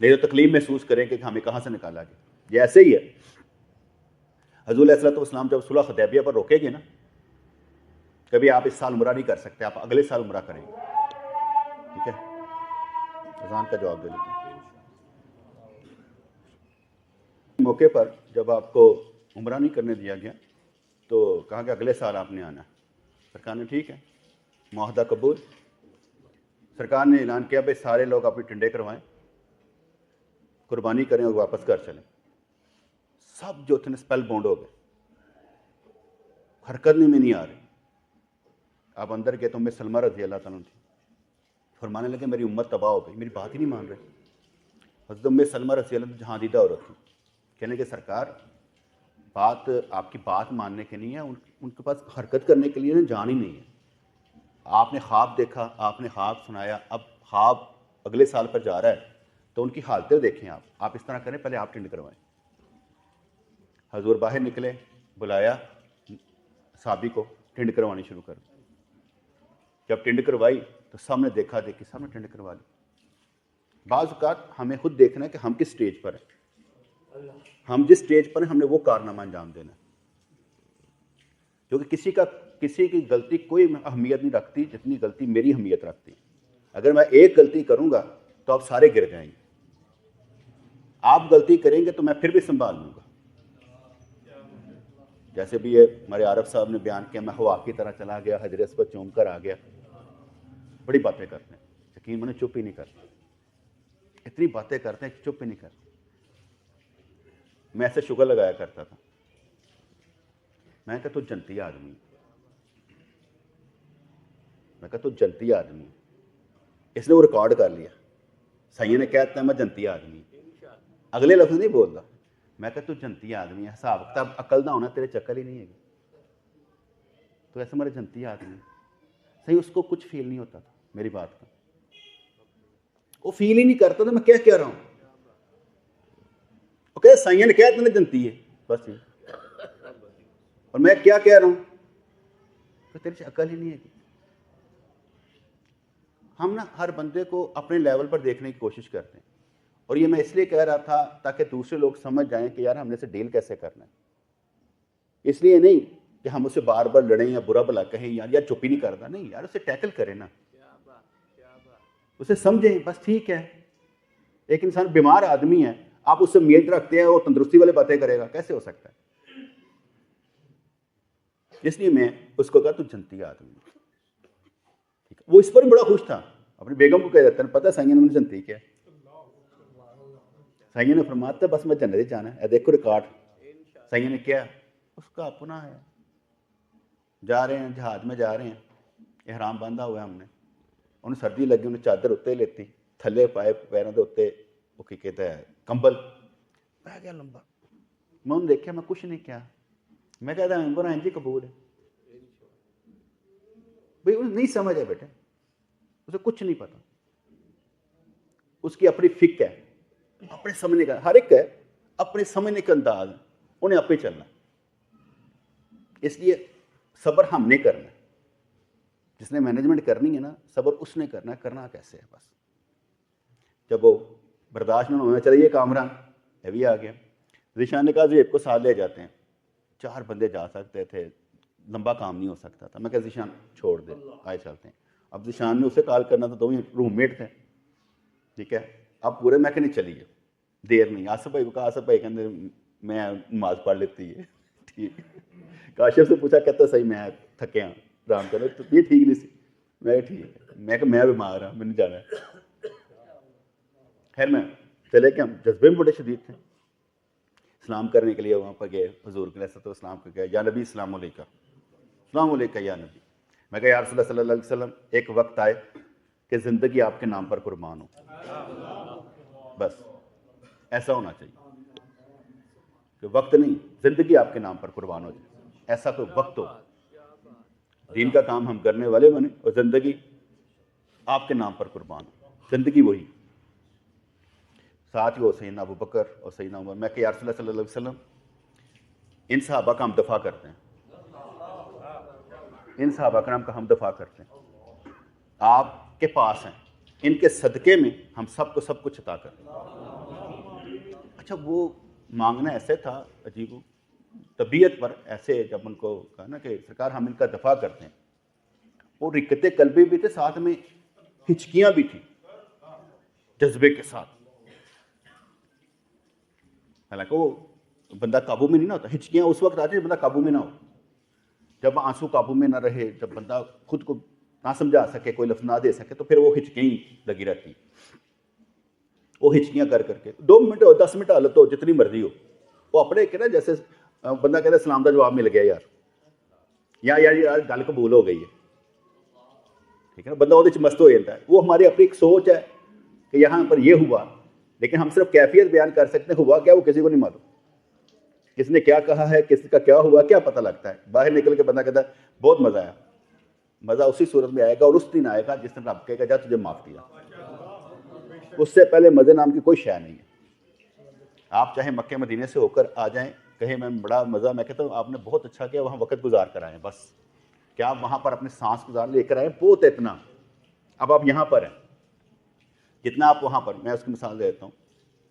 نہیں تو تکلیف محسوس کریں کہ ہمیں کہاں سے نکالا گیا. یہ ایسے ہی ہے. حضور علیہ الصلوۃ والسلام جب صلح حدیبیہ پر روکے گے نا, کبھی آپ اس سال عمرہ نہیں کر سکتے, آپ اگلے سال عمرہ کریں گے. ٹھیک ہے, اذان کا جواب دے لیتے ہیں. موقع پر جب آپ کو عمرہ نہیں کرنے دیا گیا تو کہا کہ اگلے سال آپ نے آنا ہے. سرکار نے ٹھیک ہے, معاہدہ قبول. سرکار نے اعلان کیا بھائی سارے لوگ اپنے ٹنڈے کروائیں, قربانی کریں اور واپس گھر چلیں. سب جو تھے اسپیل بونڈ ہو گئے, حرکت میں نہیں آ رہے. آپ اندر گئے تو میں سلمہ رضی اللہ تعالیٰ تھی, فرمانے لگے میری امت تباہ ہو گئی, میری بات ہی نہیں مان رہے. حضرت میں سلمہ رضی اللہ جہاں دیدہ عورت تھی, کہنے کہ سرکار بات آپ کی بات ماننے کے نہیں ہے, ان کے پاس حرکت کرنے کے لیے جان ہی نہیں ہے. آپ نے خواب دیکھا, آپ نے خواب سنایا, اب خواب اگلے سال پر جا رہا ہے تو ان کی حالتیں دیکھیں. آپ اس طرح کریں, پہلے آپ ٹنڈ کروائیں. حضور باہر نکلے, بلایا صحابی کو, ٹنڈ کروانی شروع کر. جب ٹنڈ کروائی تو سب نے دیکھا دیکھی, سب نے ٹنڈ کروا لی. بعض اوقات ہمیں خود دیکھنا ہے کہ ہم کس سٹیج پر ہیں, ہم جس سٹیج پر ہیں ہم نے وہ کارنامہ انجام دینا ہے. کیونکہ کسی کی غلطی کوئی اہمیت نہیں رکھتی جتنی غلطی میری اہمیت رکھتی ہے. اگر میں ایک غلطی کروں گا تو آپ سارے گر جائیں گے. آپ غلطی کریں گے تو میں پھر بھی سنبھال لوں گا. جیسے بھی یہ ہمارے عارف صاحب نے بیان کیا, میں ہوا کی طرح چلا گیا, حجر اسود چوم کر آ گیا. بڑی باتیں کرتے ہیں, یقین مانیں چپ ہی نہیں کرتے. اتنی باتیں کرتے ہیں کہ چپ ہی نہیں کرتے. میں ایسے شگر لگایا کرتا تھا, میں کہا تو جنتی آدمی, میں کہا تو جنتی آدمی. اس نے وہ ریکارڈ کر لیا. سائیں نے کہتا ہے میں جنتی آدمی, اگلے لفظ نہیں بول رہا. میں کہا تو جنتی آدمی ہے, حساب کتاب عقل نہ ہونا تیرے چکر ہی نہیں ہے. تو ایسے ہمارے جنتی آدمی. صحیح اس کو کچھ فیل نہیں ہوتا تھا میری بات کا, وہ فیل ہی نہیں کرتا تھا میں کیا کہہ رہا ہوں. وہ کہ سائیں نے کہا تم نے جنتی ہے بس یہ, اور میں کیا کہہ رہا ہوں کہ تیرے سے عقل ہی نہیں ہے. ہم نا ہر بندے کو اپنے لیول پر دیکھنے کی کوشش کرتے ہیں, اور یہ میں اس لیے کہہ رہا تھا تاکہ دوسرے لوگ سمجھ جائیں کہ یار ہم نے اسے ڈیل کیسے کرنا ہے. اس لیے نہیں کہ ہم اسے بار بار لڑیں یا برا بھلا کہیں یا چپ ہی نہیں کرتا, نہیں یار اسے ٹیکل کریں نا, اسے سمجھیں بس. ٹھیک ہے ایک انسان بیمار آدمی ہے, آپ اس سے امید رکھتے ہیں وہ تندرستی والی باتیں کرے گا, کیسے ہو سکتا ہے. اس لیے میں اس کو کہا تو جنتی آدمی. وہ اس پر بڑا خوش تھا, اپنی بیگم کو کہہ دیتا ہے پتہ ہے سائیں نے مجھے جنتی کیا. سائیں نے فرماتا بس میں جنت جانا ہے, دیکھو ریکارڈ. سائیں نے کیا, اس کا اپنا ہے, جا رہے ہیں جہاز میں جا رہے ہیں, احرام باندھا ہوا ہے ہم نے, انہیں سردی لگی انہیں چادر اتنے لیتی, تھلے پائے پیروں کے اتنے وہ کی کہتا ہے کمبل پہ گیا لمبا. میں انہیں دیکھا, میں کچھ نہیں کیا, میں کہتا ہوں عمران جی قبول ہے. بھائی انہیں نہیں سمجھ ہے بیٹے, اسے کچھ نہیں پتا. اس کی اپنی فکر ہے, اپنے سمجھنے کا, ہر ایک ہے اپنے سمجھنے کا انداز. انہیں آپ پہ چلنا. اس لیے صبر ہم نے کرنا ہے. جس نے مینجمنٹ کرنی ہے نا, صبر اس نے کرنا ہے. کرنا کیسے ہے؟ بس جب وہ برداشت نہ ہونا چاہیے, کامران یہ بھی آ گیا. ذیشان نے کہا زیب کو ساتھ لے جاتے ہیں. 4 بندے جا سکتے تھے, لمبا کام نہیں ہو سکتا تھا. میں کہا ذیشان چھوڑ دے, آئے چلتے ہیں. اب ذیشان نے اسے کال کرنا تھا, تو روم میٹ تھے, ٹھیک ہے. اب پورے میں کہ نہیں چلیے, دیر نہیں. آصف بھائی کو کہا, آصف بھائی کہ میں نماز پڑھ لیتی ہے, ٹھیک. کاشف سے پوچھا, کہتا صحیح میں تھکے ہاں, آرام کرو. تو یہ ٹھیک نہیں سی. میں ٹھیک ہے, میں کہ میں بیمار ہوں, میں نہیں جانا ہے. خیر میں چلے کہ ہم جذبے میں بڑے شدید تھے. سلام کرنے کے لیے وہاں پر گئے, حضور کے علیہ السلام کو گئے, یا نبی السلام علیکم, السلام علیکم یا نبی. میں کہا یا رسول اللہ صلی اللہ علیہ وسلم, ایک وقت آئے کہ زندگی آپ کے نام پر قربان ہو. بس ایسا ہونا چاہیے کہ وقت نہیں, زندگی آپ کے نام پر قربان ہو جائے. ایسا کوئی وقت ہو, دین کا کام ہم کرنے والے بنے اور زندگی آپ کے نام پر قربان ہو. زندگی وہی, ساتھ ہی ہو سیدنا ابو بکر اور سیدنا عمر. میں کہ یا رسول اللہ صلی اللہ علیہ وسلم, ان صحابہ کا ہم دفاع کرتے ہیں, ان صحابہ کرام کا ہم دفاع کرتے ہیں, آپ کے پاس ہیں, ان کے صدقے میں ہم سب کو سب کچھ عطا کرتے ہیں. اچھا وہ مانگنا ایسے تھا عجیب طبیعت پر, ایسے جب ان کو کہا نا کہ سرکار ہم ان کا دفاع کرتے ہیں, وہ رکت قلبی بھی تھے, ساتھ میں ہچکیاں بھی تھیں جذبے کے ساتھ. حالانکہ وہ بندہ قابو میں نہیں نہ ہوتا. ہچکیاں اس وقت آتی ہیں جب بندہ قابو میں نہ ہو, جب آنسو قابو میں نہ رہے, جب بندہ خود کو نہ سمجھا سکے, کوئی لفظ نہ دے سکے, تو پھر وہ ہچکیاں ہی لگی رہتی. وہ ہچکیاں کر کر کے 2 منٹ ہو, 10 منٹ حالت ہو, جتنی مرضی ہو, وہ اپنے کہ نا جیسے بندہ کہتا ہے سلام کا جواب مل گیا یار, یا یار گل قبول ہو گئی ہے, ٹھیک ہے نا, بندہ وہ مست ہو جاتا ہے. وہ ہماری اپنی ایک سوچ ہے کہ یہاں پر یہ ہوا, لیکن ہم صرف کیفیت بیان کر سکتے ہیں, ہوا کیا وہ کسی کو نہیں معلوم. کس نے کیا کہا ہے, کس کا کیا ہوا, کیا پتہ لگتا ہے. باہر نکل کے بندہ کہتا ہے بہت مزہ آیا. مزہ اسی صورت میں آئے گا اور اس دن آئے گا جس دن رب کہے گا جا تجھے معاف کیا. اس سے پہلے مزے نام کی کوئی شے نہیں ہے. آپ چاہے مکے مدینے سے ہو کر آ جائیں, کہیں میں بڑا مزہ, میں کہتا ہوں آپ نے بہت اچھا کیا وہاں وقت گزار کر آئے, بس کیا آپ وہاں پر اپنے سانس گزار لے کر آئے, بہت اتنا. اب آپ یہاں پر ہیں, جتنا آپ وہاں پر. میں اس کی مثال دیتا ہوں,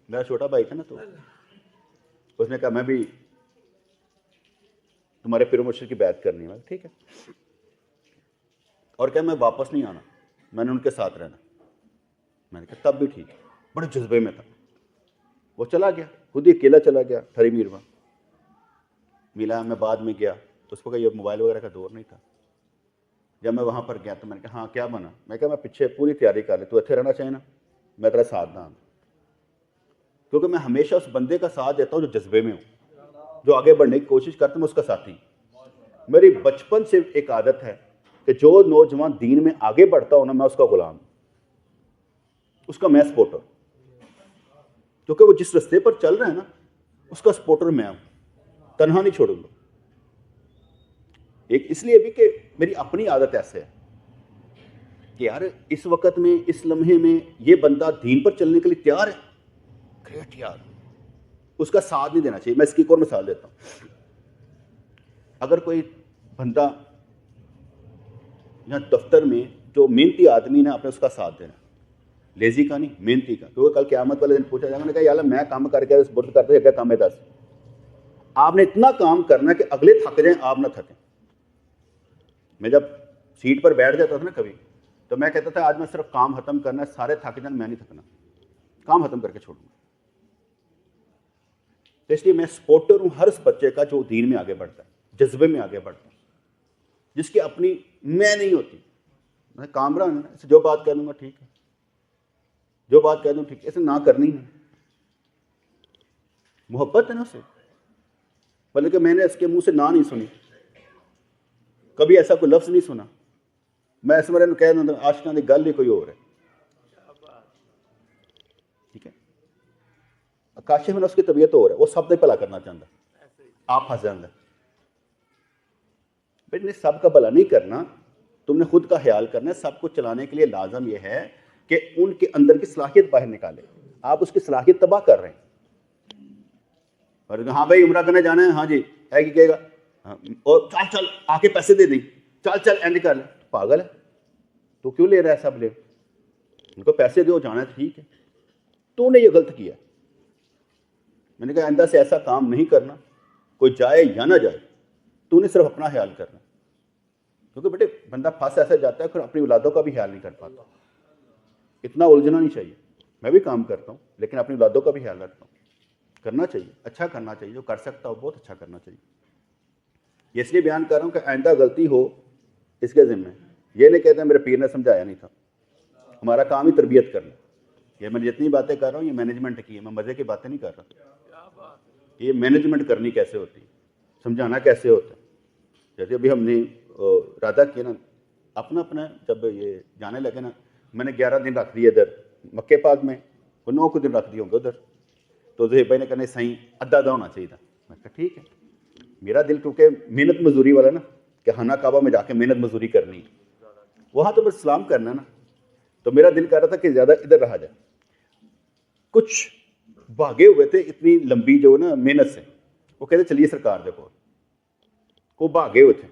میرا چھوٹا بھائی تھا نا, تو اس نے کہا میں بھی تمہارے پیر و مرشد کی بیعت کرنی ہے. ٹھیک ہے, اور کیا میں واپس نہیں آنا, میں نے ان کے ساتھ رہنا. میں نے کہا تب بھی ٹھیک ہے. بڑے جذبے میں تھا. وہ چلا گیا, خود ہی اکیلا چلا گیا ٹھری میروا. ملا, میں بعد میں گیا تو اس کو یہ موبائل وغیرہ کا دور نہیں تھا. جب میں وہاں پر گیا تو میں نے کہا ہاں کیا بنا. میں کہا میں پیچھے پوری تیاری کر لی, تو اتنے رہنا چاہیے نا, میں تیرا ساتھ نہ. کیونکہ میں ہمیشہ اس بندے کا ساتھ دیتا ہوں جو جذبے میں ہوں, جو آگے بڑھنے کی کوشش کرتا ہوں, میں اس کا ساتھی. میری بچپن سے ایک عادت ہے کہ جو نوجوان دین میں آگے بڑھتا ہوں نا, میں اس کا غلام, اس کا میں سپورٹر. کیونکہ وہ جس رستے پر چل رہا ہے نا, اس کا سپورٹر میں ہوں, تنہا نہیں چھوڑوں گا. ایک اس لیے بھی کہ میری اپنی عادت ایسے ہے کہ یار اس وقت میں, اس لمحے میں یہ بندہ دین پر چلنے کے لیے تیار ہے, گریٹ یار, اس کا ساتھ نہیں دینا چاہیے. میں اس کی ایک اور مثال دیتا ہوں. اگر کوئی بندہ یہاں دفتر میں جو محنتی آدمی نے, آپ نے اس کا ساتھ دینا, لیزی کا نہیں, محنتی کا. کیونکہ کل قیامت والے دن پوچھا جائے گا, میں نے کہا یا اللہ میں کام کر کے سپورٹ کرتے ہیں, کیا کام ہے 10. آپ نے اتنا کام کرنا کہ اگلے تھک جائیں, آپ نہ تھکیں. میں جب سیٹ پر بیٹھ جاتا تھا نا کبھی, تو میں کہتا تھا آج میں صرف کام ختم کرنا ہے, سارے تھک جائیں, میں نہیں تھکنا, کام ختم کر کے چھوڑوں گا. تو اس لیے میں سپورٹر ہوں ہر اس بچے کا جو دین میں آگے بڑھتا ہے, جذبے میں آگے بڑھتا ہے, جس کی اپنی میں نہیں ہوتی. میں کامران ہوں, اسے جو بات کہہ دوں گا ٹھیک ہے, جو بات کہہ دوں ٹھیک ہے, اسے نہ کرنی ہے. محبت ہے نا اسے, بلکہ میں نے اس کے منہ سے نہ نہیں سنی, کبھی ایسا کوئی لفظ نہیں سنا. میں اس مرے کہہ دوں عاشقاں دی گل ہی کوئی اور ہے. ٹھیک ہے, کاشف میں اس کی طبیعت اور ہے, وہ سب کا بھلا کرنا چاہتا, آپ پھنس جاندے. بھائی نے سب کا بھلا نہیں کرنا, تم نے خود کا خیال کرنا ہے. سب کو چلانے کے لیے لازم یہ ہے کہ ان کے اندر کی صلاحیت باہر نکالے. آپ اس کی صلاحیت تباہ کر رہے ہیں. اور ہاں بھائی عمرہ کرنے جانا ہے, ہاں جی ہے کہ کہے گا, اور چل چل آ کے پیسے دے دیں, چل چل اینڈ کر لیں. پاگل ہے تو کیوں لے رہا ہے سب لے, ان کو پیسے دو جانا ہے ٹھیک ہے, تو نے یہ غلط کیا. میں نے کہا آئندہ سے ایسا کام نہیں کرنا, کوئی جائے یا نہ جائے تو نے صرف اپنا خیال کرنا, کیونکہ بیٹے بندہ پھنس ایسا جاتا ہے پھر اپنی اولادوں کا بھی خیال نہیں کر پاتا. اتنا الجھنا نہیں چاہیے. میں بھی کام کرتا ہوں لیکن اپنی اولادوں کا بھی خیال رکھتا ہوں. کرنا چاہیے, اچھا کرنا چاہیے, جو کر سکتا ہو بہت اچھا کرنا چاہیے. یہ اس لیے بیان کر رہا ہوں کہ آئندہ غلطی ہو اس کے ذمہ, یہ نہیں کہتے میرے پیر نے سمجھایا نہیں تھا. ہمارا کام ہی تربیت کرنا. یہ میں جتنی باتیں کر رہا ہوں یہ مینجمنٹ کی ہے, میں مزے کی باتیں نہیں کر رہا. یہ مینجمنٹ کرنی کیسے ہوتی ہے, سمجھانا کیسے ہوتا ہے. جیسے ابھی ہم نے ارادہ کیا نا اپنا اپنا, جب یہ جانے لگے نا, میں نے 11 دن رکھ دیے ادھر مکے پاک میں, وہ 9 دن رکھ دیے ہوں گے ادھر. تو زہیب بھائی نے کہا صحیح آدھا آدھا ہونا چاہیے تھا. میں کہا ٹھیک ہے. میرا دل کیونکہ محنت مزدوری والا نا, کہ خانہ کعبہ میں جا کے محنت مزدوری کرنی, وہاں تو بس سلام کرنا نا, تو میرا دل کہہ رہا تھا کہ زیادہ ادھر رہا جائے. کچھ بھاگے ہوئے تھے اتنی لمبی جو نا محنت سے, وہ کہتے چلیے سرکار دیکھو, وہ بھاگے ہوئے تھے,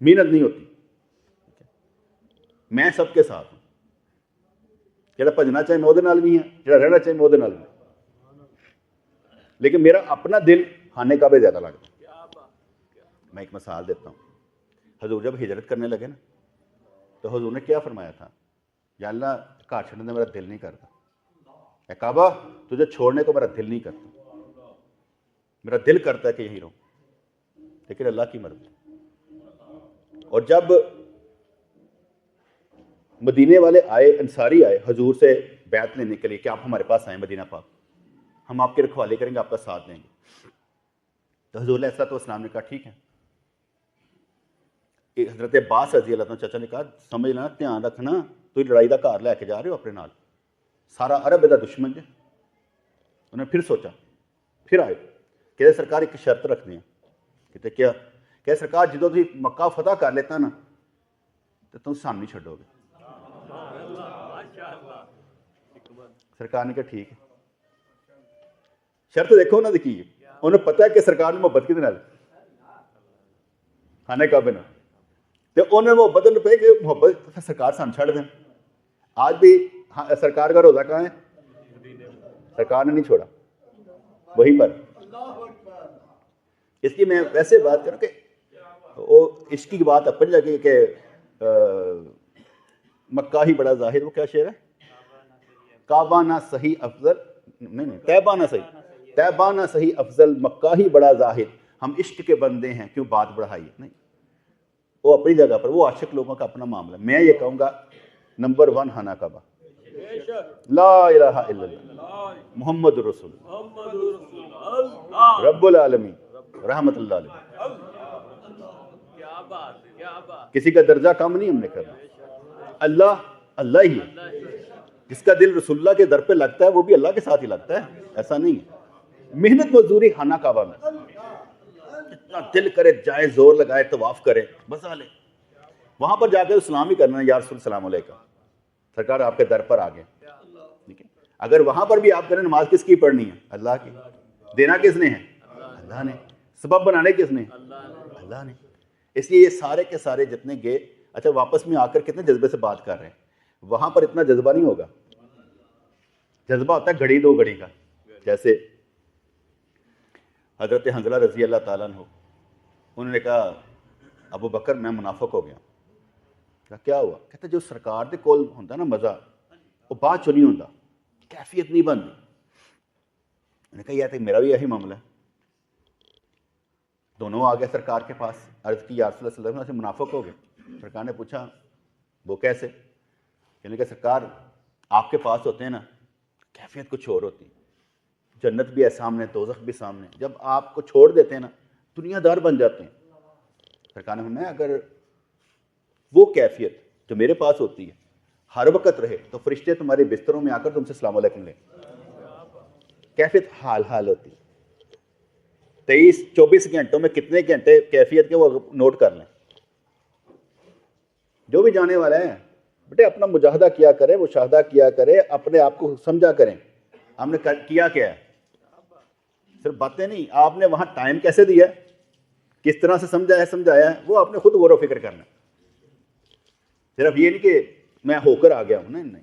محنت نہیں ہوتی. میں سب کے ساتھ ہوں, جڑا بھجنا چاہے میں وہ نال بھی ہاں, جڑا رہنا چاہے میں وہ نال بھی, لیکن میرا اپنا دل خانے کعبے زیادہ لگتا. میں ایک مثال دیتا ہوں. حضور جب ہجرت کرنے لگے نا تو حضور نے کیا فرمایا تھا, یا اللہ گھر چھوڑنے میرا دل نہیں کرتا, اے کعبہ تجھے چھوڑنے کو میرا دل نہیں کرتا, میرا دل کرتا ہے کہ یہیں رہوں, لیکن اللہ کی مرضی. اور جب مدینے والے آئے, انصاری آئے حضور سے بیعت لینے کے لیے کہ آپ ہمارے پاس آئیں مدینہ پاک, ہم آپ کی رکھوالی کریں گے, آپ کا ساتھ دیں گے, تو حضور علیہ السلام نے کہا ٹھیک ہے. حضرت عباس رضی اللہ عنہ چچا نے کہا سمجھ لینا, دھیان رکھنا تو لڑائی کا گھر لے کے جا رہے ہو اپنے نال, سارا عرب دا دشمن جے. انہوں نے پھر سوچا, پھر آئے کہ سرکار ایک شرط رکھنی ہے. کہتے کیا؟ کہ سرکار جدو تھی مکہ فتح کر لیتا نا تو تم سان نہیں چھڈو گے. سرکار نے کہا ٹھیک ہے. شرط دیکھو انہوں نے کی, انہیں پتا ہے کہ سرکار نے محبت کتنے نال خانے کعبے نال, تو انہوں نے محبت پہ کہ محبت سرکار سان چھڑ دیں. آج بھی سرکار کا روزہ کہاں ہے؟ سرکار نے نہیں چھوڑا, وہی پر. اس لیے میں ویسے بات کروں کہ وہ عشق کی بات اپنی جگہ کہ مکہ ہی بڑا ظاہر, وہ کیا شعر ہے, کعبہ نہ صحیح افضل, نہیں طیبہ نہ صحیح, طیبہ نہ صحیح افضل مکہ ہی بڑا ظاہر, ہم عشق کے بندے ہیں کیوں بات بڑھائی. نہیں, وہ اپنی جگہ پر, وہ عاشق لوگوں کا اپنا معاملہ. میں یہ کہوں گا نمبر 1 خانہ کعبہ, لا الہ الا اللہ محمد رسول رب العالمین رحمت اللہ علیہ. کسی کا درجہ کم نہیں ہم نے کرنا. اللہ اللہ ہی ہے, جس کا دل رسول اللہ کے در پہ لگتا ہے وہ بھی اللہ کے ساتھ ہی لگتا ہے, ایسا نہیں ہے. محنت مزدوری خانہ کعبہ میں, جتنا دل کرے جائے, زور لگائے, طواف کرے, مزہ لے. وہاں پر جا کے سلام ہی کرنا ہے, یا رسول السلام علیکم, سرکار آپ کے در پر آ گئے. ٹھیک ہے, اگر وہاں پر بھی آپ کریں نماز کس کی پڑھنی ہے؟ اللہ کی. دینا کس نے ہے؟ اللہ نے. سبب بنانے کس نے؟ اللہ نے. اس لیے یہ سارے کے سارے جتنے گئے, اچھا واپس میں آ کر کتنے جذبے سے بات کر رہے ہیں. وہاں پر اتنا جذبہ نہیں ہوگا, جذبہ ہوتا ہے گھڑی 2 گھڑی کا. جیسے حضرت حنظلہ رضی اللہ تعالیٰ عنہ, انہوں نے کہا ابو بکر میں منافق ہو گیا. کیا ہوا؟ کہتے جو سرکار دے کول ہوتا نا مزہ, وہ بعد چو نہیں ہوتا, کیفیت نہیں بنتی. میں نے کہا یہ تو میرا بھی یہی معاملہ ہے. دونوں آ گئے سرکار کے پاس, عرض کی یا رسول اللہ صلی اللہ علیہ وسلم سے منافق ہو گئے. سرکار نے پوچھا وہ کیسے؟ کہنے کہ سرکار آپ کے پاس ہوتے ہیں نا کیفیت کچھ اور ہوتی, جنت بھی ہے سامنے, دوزخ بھی سامنے. جب آپ کو چھوڑ دیتے ہیں نا دنیا دار بن جاتے ہیں. سرکار نے فرمایا اگر وہ کیفیت جو میرے پاس ہوتی ہے ہر وقت رہے تو فرشتے تمہارے بستروں میں آ کر تم سے السلام علیکم لیں. کیفیت حال حال ہوتی ہے. 23-24 گھنٹوں میں کتنے گھنٹے کیفیت کے وہ نوٹ کر لیں. جو بھی جانے والا ہے بیٹے اپنا مجاہدہ کیا کرے, مشاہدہ کیا کرے, اپنے آپ کو سمجھا کریں ہم نے کیا کیا ہے. صرف باتیں نہیں, آپ نے وہاں ٹائم کیسے دیا ہے, کس طرح سے سمجھایا ہے, وہ آپ نے خود غور و فکر کرنا. صرف یہ نہیں کہ میں ہو کر آ گیا ہوں, نہیں.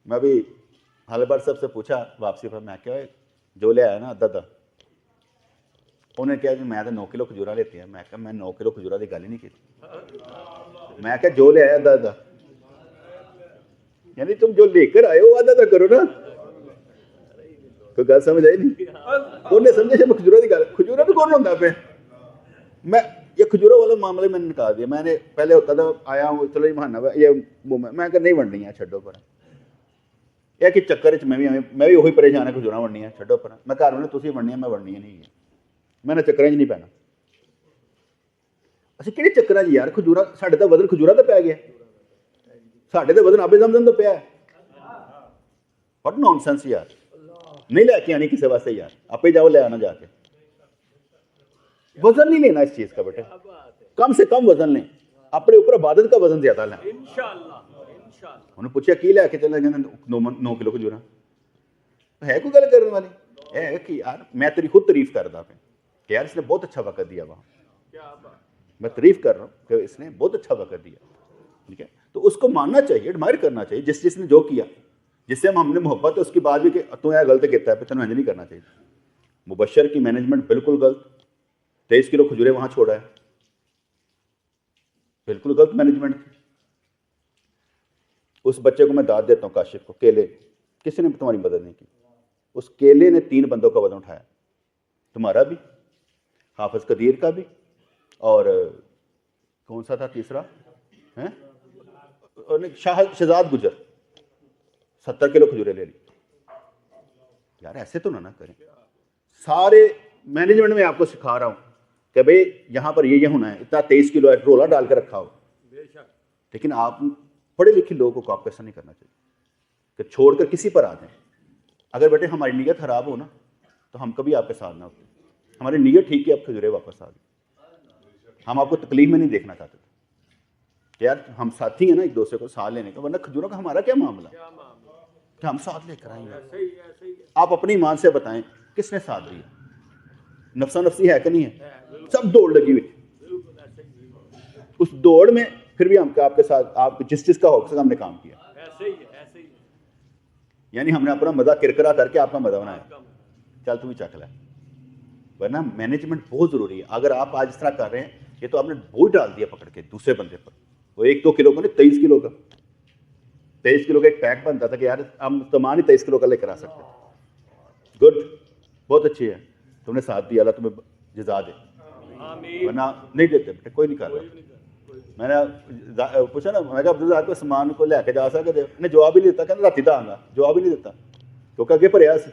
میں ابھی حلبر صاحب سے پوچھا واپسی پر, میں کیا جو لے آیا نا ادھا انہیں کہا کہ میں تو 9 کلو کھجورا لیتی ہیں. میں کہا میں 9 کلو کھجورا کی گل ہی نہیں کی. میں کہا جو لے آیا ادھا, یعنی تم جو لے کر آئے ہو آدھا کرو نا. کوئی گل سمجھ آئی نہیں, انہیں سمجھے میں کھجورا کی گل, کھجورا بھی کون ہوتا پہ. میں یہ کھجورا والا معاملے میں نے نکال دیا. میں نے پہلے ہوتا تھا آیا ہوں چلو یہ مہانہ یہ میں کہ نہیں ونڈنی ہے چھڈو پر, یہ کہ چکر میں بھی وہی پریشان ہے کھجورا ونڈنی ہے چھڈو پر. میں گھر میں تسی ونڈنی ہے, میں ونڈنی نہیں ہے, میں نے چکر نہیں پینا. اچھا کہڑے چکر جی یار, کھجورا ساڈے تو وزن کھجورا تو پی گیا, ساڈے تو وزن آبے زمزم تو پیا ہے. واٹ نان سینس یار, نہیں لے کے آنی کسی واسطے یار, آپ ہی جاؤ لے آنا جا کے. وزن نہیں لینا اس چیز کا بیٹے, کم سے کم وزن لیں, اپنے اوپر عبادت کا وزن زیادہ لیں. انہوں نے پوچھا کی لے کے چلے گئے 9 کلو کھجورا, ہے کوئی گل کرنے والی ہے کہ یار میں تیری خود تعریف کردا پہ کہ یار اس نے بہت اچھا وقت دیا وہاں, میں تعریف کر رہا ہوں کہ اس نے بہت اچھا وقت دیا. ٹھیک ہے, تو اس کو ماننا چاہیے, ایڈمائر کرنا چاہیے جس نے جو کیا, جس سے ہم نے محبت ہے, اس کی بات بھی کہ تو یہ غلط کہتا ہے پھر تینوں نہیں کرنا چاہیے. مبشر کی مینجمنٹ بالکل غلط, 23 کلو کھجورے وہاں چھوڑا ہے, بالکل غلط مینجمنٹ. اس بچے کو میں داد دیتا ہوں کاشف کو, کیلے, کسی نے بھی تمہاری مدد نہیں کی. اس کیلے نے 3 بندوں کا وزن اٹھایا, تمہارا بھی, حافظ قدیر کا بھی, اور کون سا تھا تیسرا, شہزاد گجر, 70 کلو کھجورے لے لی. یار ایسے تو نہ کریں. سارے مینجمنٹ میں آپ کو سکھا رہا ہوں کہ بھئی یہاں پر یہ ہونا ہے, اتنا 23 کلو ہے, رولا ڈال کے رکھا ہو. لیکن آپ پڑھے لکھے لوگوں کو آپ کو ایسا نہیں کرنا چاہیے کہ چھوڑ کر کسی پر آ جائیں. اگر بیٹے ہماری نیت خراب ہو نا تو ہم کبھی آپ کے ساتھ نہ ہوتے. ہماری نیت ٹھیک ہے, آپ کھجورے واپس آ گئے. ہم آپ کو تکلیف میں نہیں دیکھنا چاہتے تھے کہ یار ہم ساتھی ہیں نا ایک دوسرے کو ساتھ لینے کا, ورنہ کھجوروں کا ہمارا کیا معاملہ کہ ہم ساتھ لے کر آئیں گے. آپ اپنی ایمان سے بتائیں کس نے ساتھ دیا, نفسا نفسی ہے کہ نہیں ہے, سب دوڑ لگی ہوئی. اس دوڑ میں پھر بھی ہم آپ کے ساتھ, آپ جس چیز کا حق سے ہم نے کام کیا, یعنی ہم نے اپنا مزہ کرکرا کر کے آپ کا مزہ بنایا, چل تم ہی چکھ لے. ورنہ مینجمنٹ بہت ضروری ہے. اگر آپ آج اس طرح کر رہے ہیں, یہ تو آپ نے بوجھ ڈال دیا پکڑ کے دوسرے بندے پر. وہ 1-2 کلو کا نہیں, 23 کلو کا. 23 کلو کا ایک پیک بنتا تھا کہ یار ہم سامان ہی 23 کلو کا لے کر آ سکتے. گڈ, بہت اچھی ہے, تم نے ساتھ دیا, اللہ تمہیں جزا دے. ورنہ نہیں دیتے بیٹے, کوئی نہیں کر رہا. میں نے پوچھا نا, میں کہا عبدالرزاق کو سامان کو لے کے جا سکتے, انہیں جواب ہی نہیں دیتا, کہنا راتی دا آنگا, جواب ہی نہیں دیتا کیونکہ اگے بھریا سی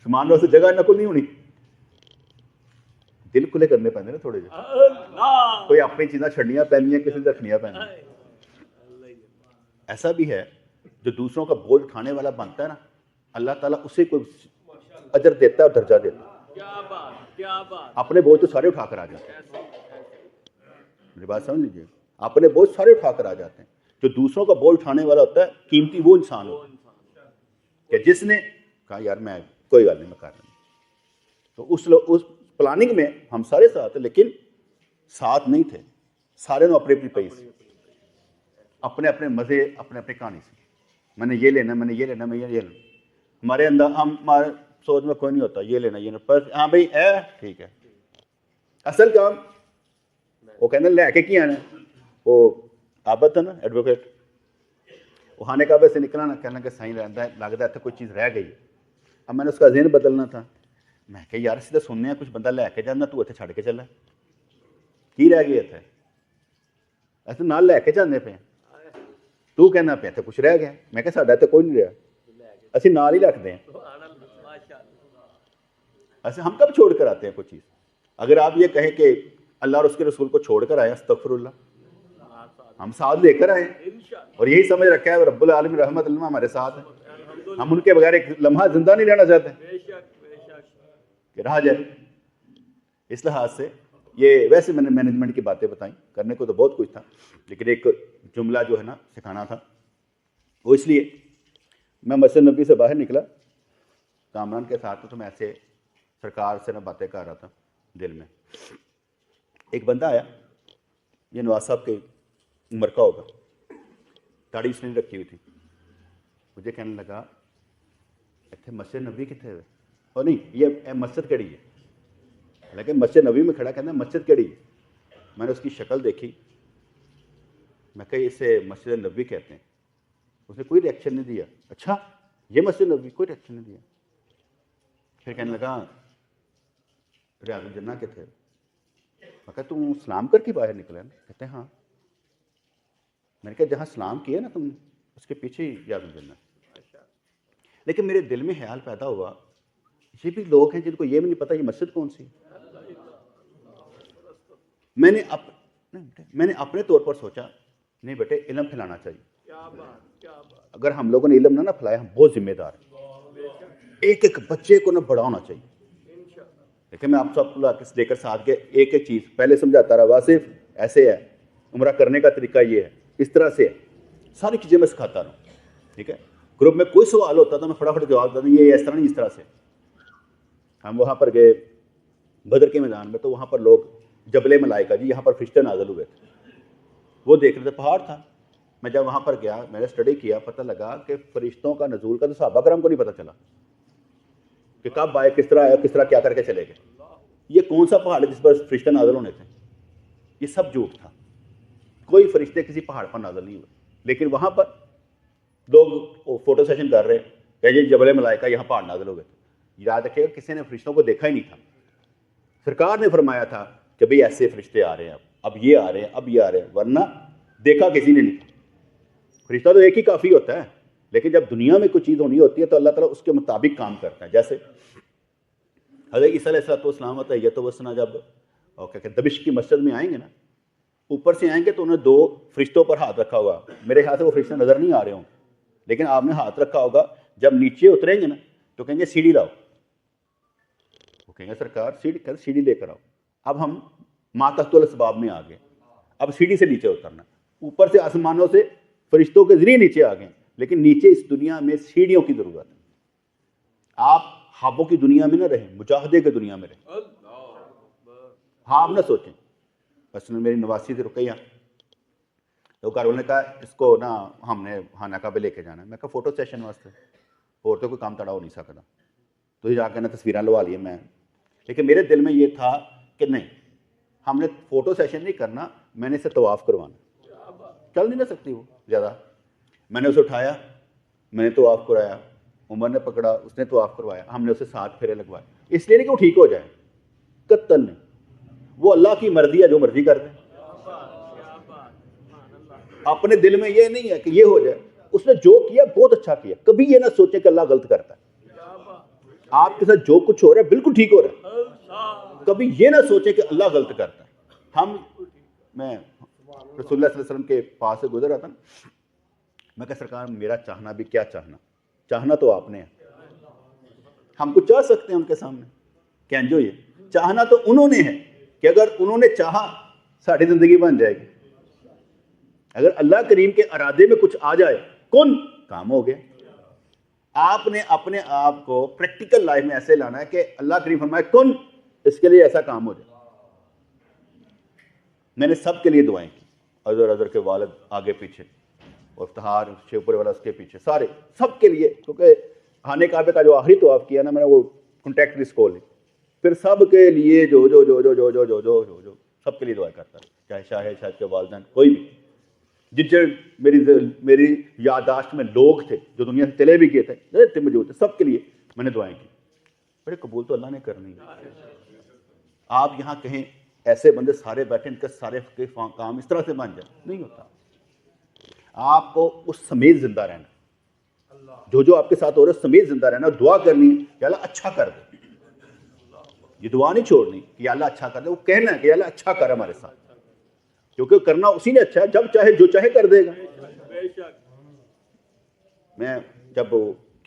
سامان واسطے جگہ نہ کوئی نہیں ہونی. دل کھلے کرنے پہنے نا تھوڑے جہے, کوئی اپنی چیزاں چھڑنیاں پہننیاں, کسی سے رکھنیاں پہننیاں. ایسا بھی ہے جو دوسروں کا بوجھ اٹھانے والا بنتا ہے نا, اللہ تعالیٰ اسے کوئی اجر دیتا ہے اور درجہ دیتا ہے. اپنے بوجھ تو سارے اٹھا کر آ جاتے ہیں, میری بات سمجھ لیجیے, اپنے بوجھ سارے اٹھا کر آ جاتے ہیں. جو دوسروں کا بوجھ اٹھانے والا ہوتا ہے قیمتی وہ انسان ہوتا ہے کہ جس نے کہا یار میں کوئی گل نہیں میں کر رہا ہوں. تو اس پلاننگ میں ہم سارے ساتھ ہیں, لیکن ساتھ نہیں تھے سارے. اپنی اپنی پیس, اپنے اپنے مزے, اپنے اپنے کہانی سے, میں نے یہ لینا, میں نے یہ لینا, میں یہ لینا. ہمارے اندر ہمارے سوچ میں کوئی نہیں ہوتا یہ لینا یہ لینا, پر ہاں بھائی ہے ٹھیک ہے. اصل کام وہ کہنا لے کے کی آنا. وہ عابد تھا نا ایڈوکیٹ, وہ خانے کعبے سے نکلا نا, کہنا کہ صحیح رہتا ہے, لگتا ہے کوئی چیز رہ گئی. اب میں نے اس کا ذہن بدلنا تھا, میں کہ یار سیدھا سننے ہیں کچھ بندہ لے کے جانا, تو اتنے چھڑ کے چلا کی رہ گیا اتنے, ایسے نال لے کے جانے پہ تو کہنا پہ اتنے کچھ رہ گیا. میں کہ ساڈا اتنے کوئی نہیں رہا, اسی نال ہی رکھتے ہیں. ایسے ہم کب چھوڑ کر آتے ہیں کوئی چیز. اگر آپ یہ کہیں کہ اللہ اور اس کے رسول کو چھوڑ کر آئے, استغفر اللہ, ہم ساتھ لے کر آئے اور یہی سمجھ رکھا ہے رب العالمین رحمت اللہ ہمارے ساتھ ہے. ہم ان کے بغیر ایک لمحہ زندہ نہیں رہنا چاہتے کہ رہا جائے. اس لحاظ سے یہ ویسے میں نے مینجمنٹ کی باتیں بتائیں, کرنے کو تو بہت کچھ تھا, لیکن ایک جملہ جو ہے نا سکھانا تھا. وہ اس لیے میں مسجد نبی سے باہر نکلا کامران کے ساتھ, تو میں ایسے سرکار سے نہ باتیں کر رہا تھا دل میں. ایک بندہ آیا, یہ نواز صاحب کی عمر کا ہوگا, داڑھی اس نے رکھی ہوئی تھی. مجھے کہنے لگا اتنے مسجد نبی کتنے ہوئے, اور نہیں یہ مسجد کیڑی ہے, لیکن مسجد نبی میں کھڑا کہنا مسجد کیڑی ہے. میں نے اس کی شکل دیکھی, میں کہا اسے مسجد نبی کہتے ہیں. اس نے کوئی ریئیکشن نہیں دیا. اچھا یہ مسجد نبی, کوئی ریئیکشن نہیں دیا. پھر کہنے لگا ریاض الجنہ کے تھے. میں کہا تم سلام کر کے باہر نکلا نا؟ کہتے ہیں ہاں. میں نے کہا جہاں سلام کیا نا تم, اس کے پیچھے ہی ریاض الجنہ. لیکن میرے دل میں خیال پیدا ہوا یہ بھی لوگ ہیں جن کو یہ بھی نہیں پتا یہ مسجد کون سی. میں نے اپنے طور پر سوچا نہیں بیٹے علم پھیلانا چاہیے. اگر ہم لوگوں نے علم نہ پھیلایا ہم بہت ذمہ دار ہیں. ایک ایک بچے کو نہ بڑا ہونا چاہیے. لیکن میں آپ سب کو لے کر ساتھ کے ایک ایک چیز پہلے سمجھاتا رہا, واصف ایسے ہے, عمرہ کرنے کا طریقہ یہ ہے, اس طرح سے ہے, ساری چیزیں میں سکھاتا رہا. ٹھیک ہے, گروپ میں کوئی سوال ہوتا تھا میں فٹافٹ جواب دیتا, یہ اس طرح نہیں اس طرح سے. ہم وہاں پر گئے بدر کے میدان میں, تو وہاں پر لوگ جبل ملائکہ جی یہاں پر فرشتے نازل ہوئے تھے, وہ دیکھ رہے تھے, پہاڑ تھا. میں جب وہاں پر گیا میں نے اسٹڈی کیا, پتہ لگا کہ فرشتوں کا نزول کا تو صحابہ کرام کو نہیں پتہ چلا کہ کب آئے, کس طرح آئے, کس طرح کیا کر کے چلے گئے. یہ کون سا پہاڑ ہے جس پر فرشتے نازل ہونے تھے؟ یہ سب جھوٹ تھا. کوئی فرشتے کسی پہاڑ پر نازل نہیں ہوئے. لیکن وہاں پر لوگ فوٹو سیشن کر رہے کہ یہ جبل ملائکہ یہاں پہاڑ نازل ہو گئے. یاد رکھیے گا کسی نے فرشتوں کو دیکھا ہی نہیں تھا. سرکار نے فرمایا تھا کہ بھئی ایسے فرشتے آ رہے ہیں, اب یہ آ رہے ہیں, اب یہ آ رہے ہیں, ورنہ دیکھا کسی نے نہیں. فرشتہ تو ایک ہی کافی ہوتا ہے, لیکن جب دنیا میں کوئی چیز ہونی ہوتی ہے تو اللہ تعالیٰ اس کے مطابق کام کرتا ہے. جیسے حضرت عیسیٰ علیہ السلام تحیۃ وثنا جب دمشق کی مسجد میں آئیں گے نا, اوپر سے آئیں گے تو انہیں 2 فرشتوں پر ہاتھ رکھا ہوگا. میرے خیال سے وہ فرشتے نظر نہیں آ رہے ہوں, لیکن آپ نے ہاتھ رکھا ہوگا. جب نیچے اتریں گے نا تو کہیں گے سیڑھی لاؤ. وہ کہیں گے سرکار سیڑھی لے کر آؤ. اب ہم ما تحت الاسباب میں آ گئے, اب سیڑھی سے نیچے اترنا. اوپر سے آسمانوں سے فرشتوں کے ذریعے نیچے آ گئے, لیکن نیچے اس دنیا میں سیڑھیوں کی ضرورت ہے. آپ خوابوں کی دنیا میں نہ رہیں, مجاہدے کی دنیا میں رہیں. خواب نہ سوچیں. بس میری نواسی سے رقیہ تو گھر والوں نے کہا اس کو نا ہم نے خانہ کعبہ لے کے جانا ہے. میں کہا فوٹو سیشن واسطے, اور تو کوئی کام تڑا ہو نہیں سکتا, تو جا کے نا تصویریں لوا لیے میں. لیکن میرے دل میں یہ تھا کہ نہیں, ہم نے فوٹو سیشن نہیں کرنا, میں نے اسے طواف کروانا. چل نہیں نہ سکتی وہ زیادہ. میں نے اسے اٹھایا, میں نے طواف کرایا, عمر نے پکڑا, اس نے طواف کروایا, ہم نے اسے 7 پھیرے لگوائے. اس لیے نہیں کہ وہ ٹھیک ہو جائے, قطعاً نہیں. وہ اللہ کی مرضی ہے, جو مرضی کر دیں. اپنے دل میں یہ نہیں ہے کہ یہ ہو جائے. اس نے جو کیا بہت اچھا کیا. کبھی یہ نہ سوچیں کہ اللہ غلط کرتا ہے. آپ کے ساتھ جو کچھ ہو رہا ہے بالکل ٹھیک ہو رہا ہے. کبھی یہ نہ سوچیں کہ اللہ غلط کرتا ہے. میں رسول اللہ صلی اللہ علیہ وسلم کے پاس سے گزر رہا تھا نا, میں کہا سرکار میرا چاہنا بھی کیا چاہنا, چاہنا تو آپ نے ہے. ہم کچھ چاہ سکتے ہیں ان کے سامنے کہ جو یہ چاہنا تو انہوں نے ہے کہ اگر انہوں نے چاہا ساری زندگی بن جائے گی. اگر اللہ کریم کے ارادے میں کچھ آ جائے, کن, کام ہو گیا. آپ نے اپنے آپ کو پریکٹیکل لائف میں ایسے لانا ہے کہ اللہ کریم فرمائے کن, اس کے لیے ایسا کام ہو جائے. میں نے سب کے لیے دعائیں کی, اظہر کے والد آگے پیچھے, اور افتخار شیخ والا اس کے پیچھے, سارے سب کے لیے. کیونکہ خانہ کعبہ کا جو آخری طواف کیا نا میں نے, وہ کانٹیکٹ لسٹ کھول لی. پھر سب کے لیے جو جو جو جو جو جو جو جو جو جو سب کے لیے دعا کرتا, چاہے شاہد کے والدین کوئی بھی, جن میری یادداشت میں لوگ تھے جو دنیا سے چلے بھی گئے تھے موجود تھے, سب کے لیے میں نے دعائیں کی. بڑے قبول تو اللہ نے کرنی ہے. آپ یہاں کہیں ایسے بندے سارے بیٹھے ان کے سارے کام اس طرح سے بن جائے, نہیں ہوتا. آپ کو اس سمیت زندہ رہنا, جو آپ کے ساتھ ہو رہا ہے سمیت زندہ رہنا, اور دعا کرنی ہے کہ اللہ اچھا کر دے. یہ دعا نہیں چھوڑنی کہ اللہ اچھا کر دے, وہ کہنا ہے کہ اللہ اچھا کر ہمارے ساتھ, کیونکہ کرنا اسی نے اچھا ہے, جب چاہے جو چاہے کر دے گا. میں جب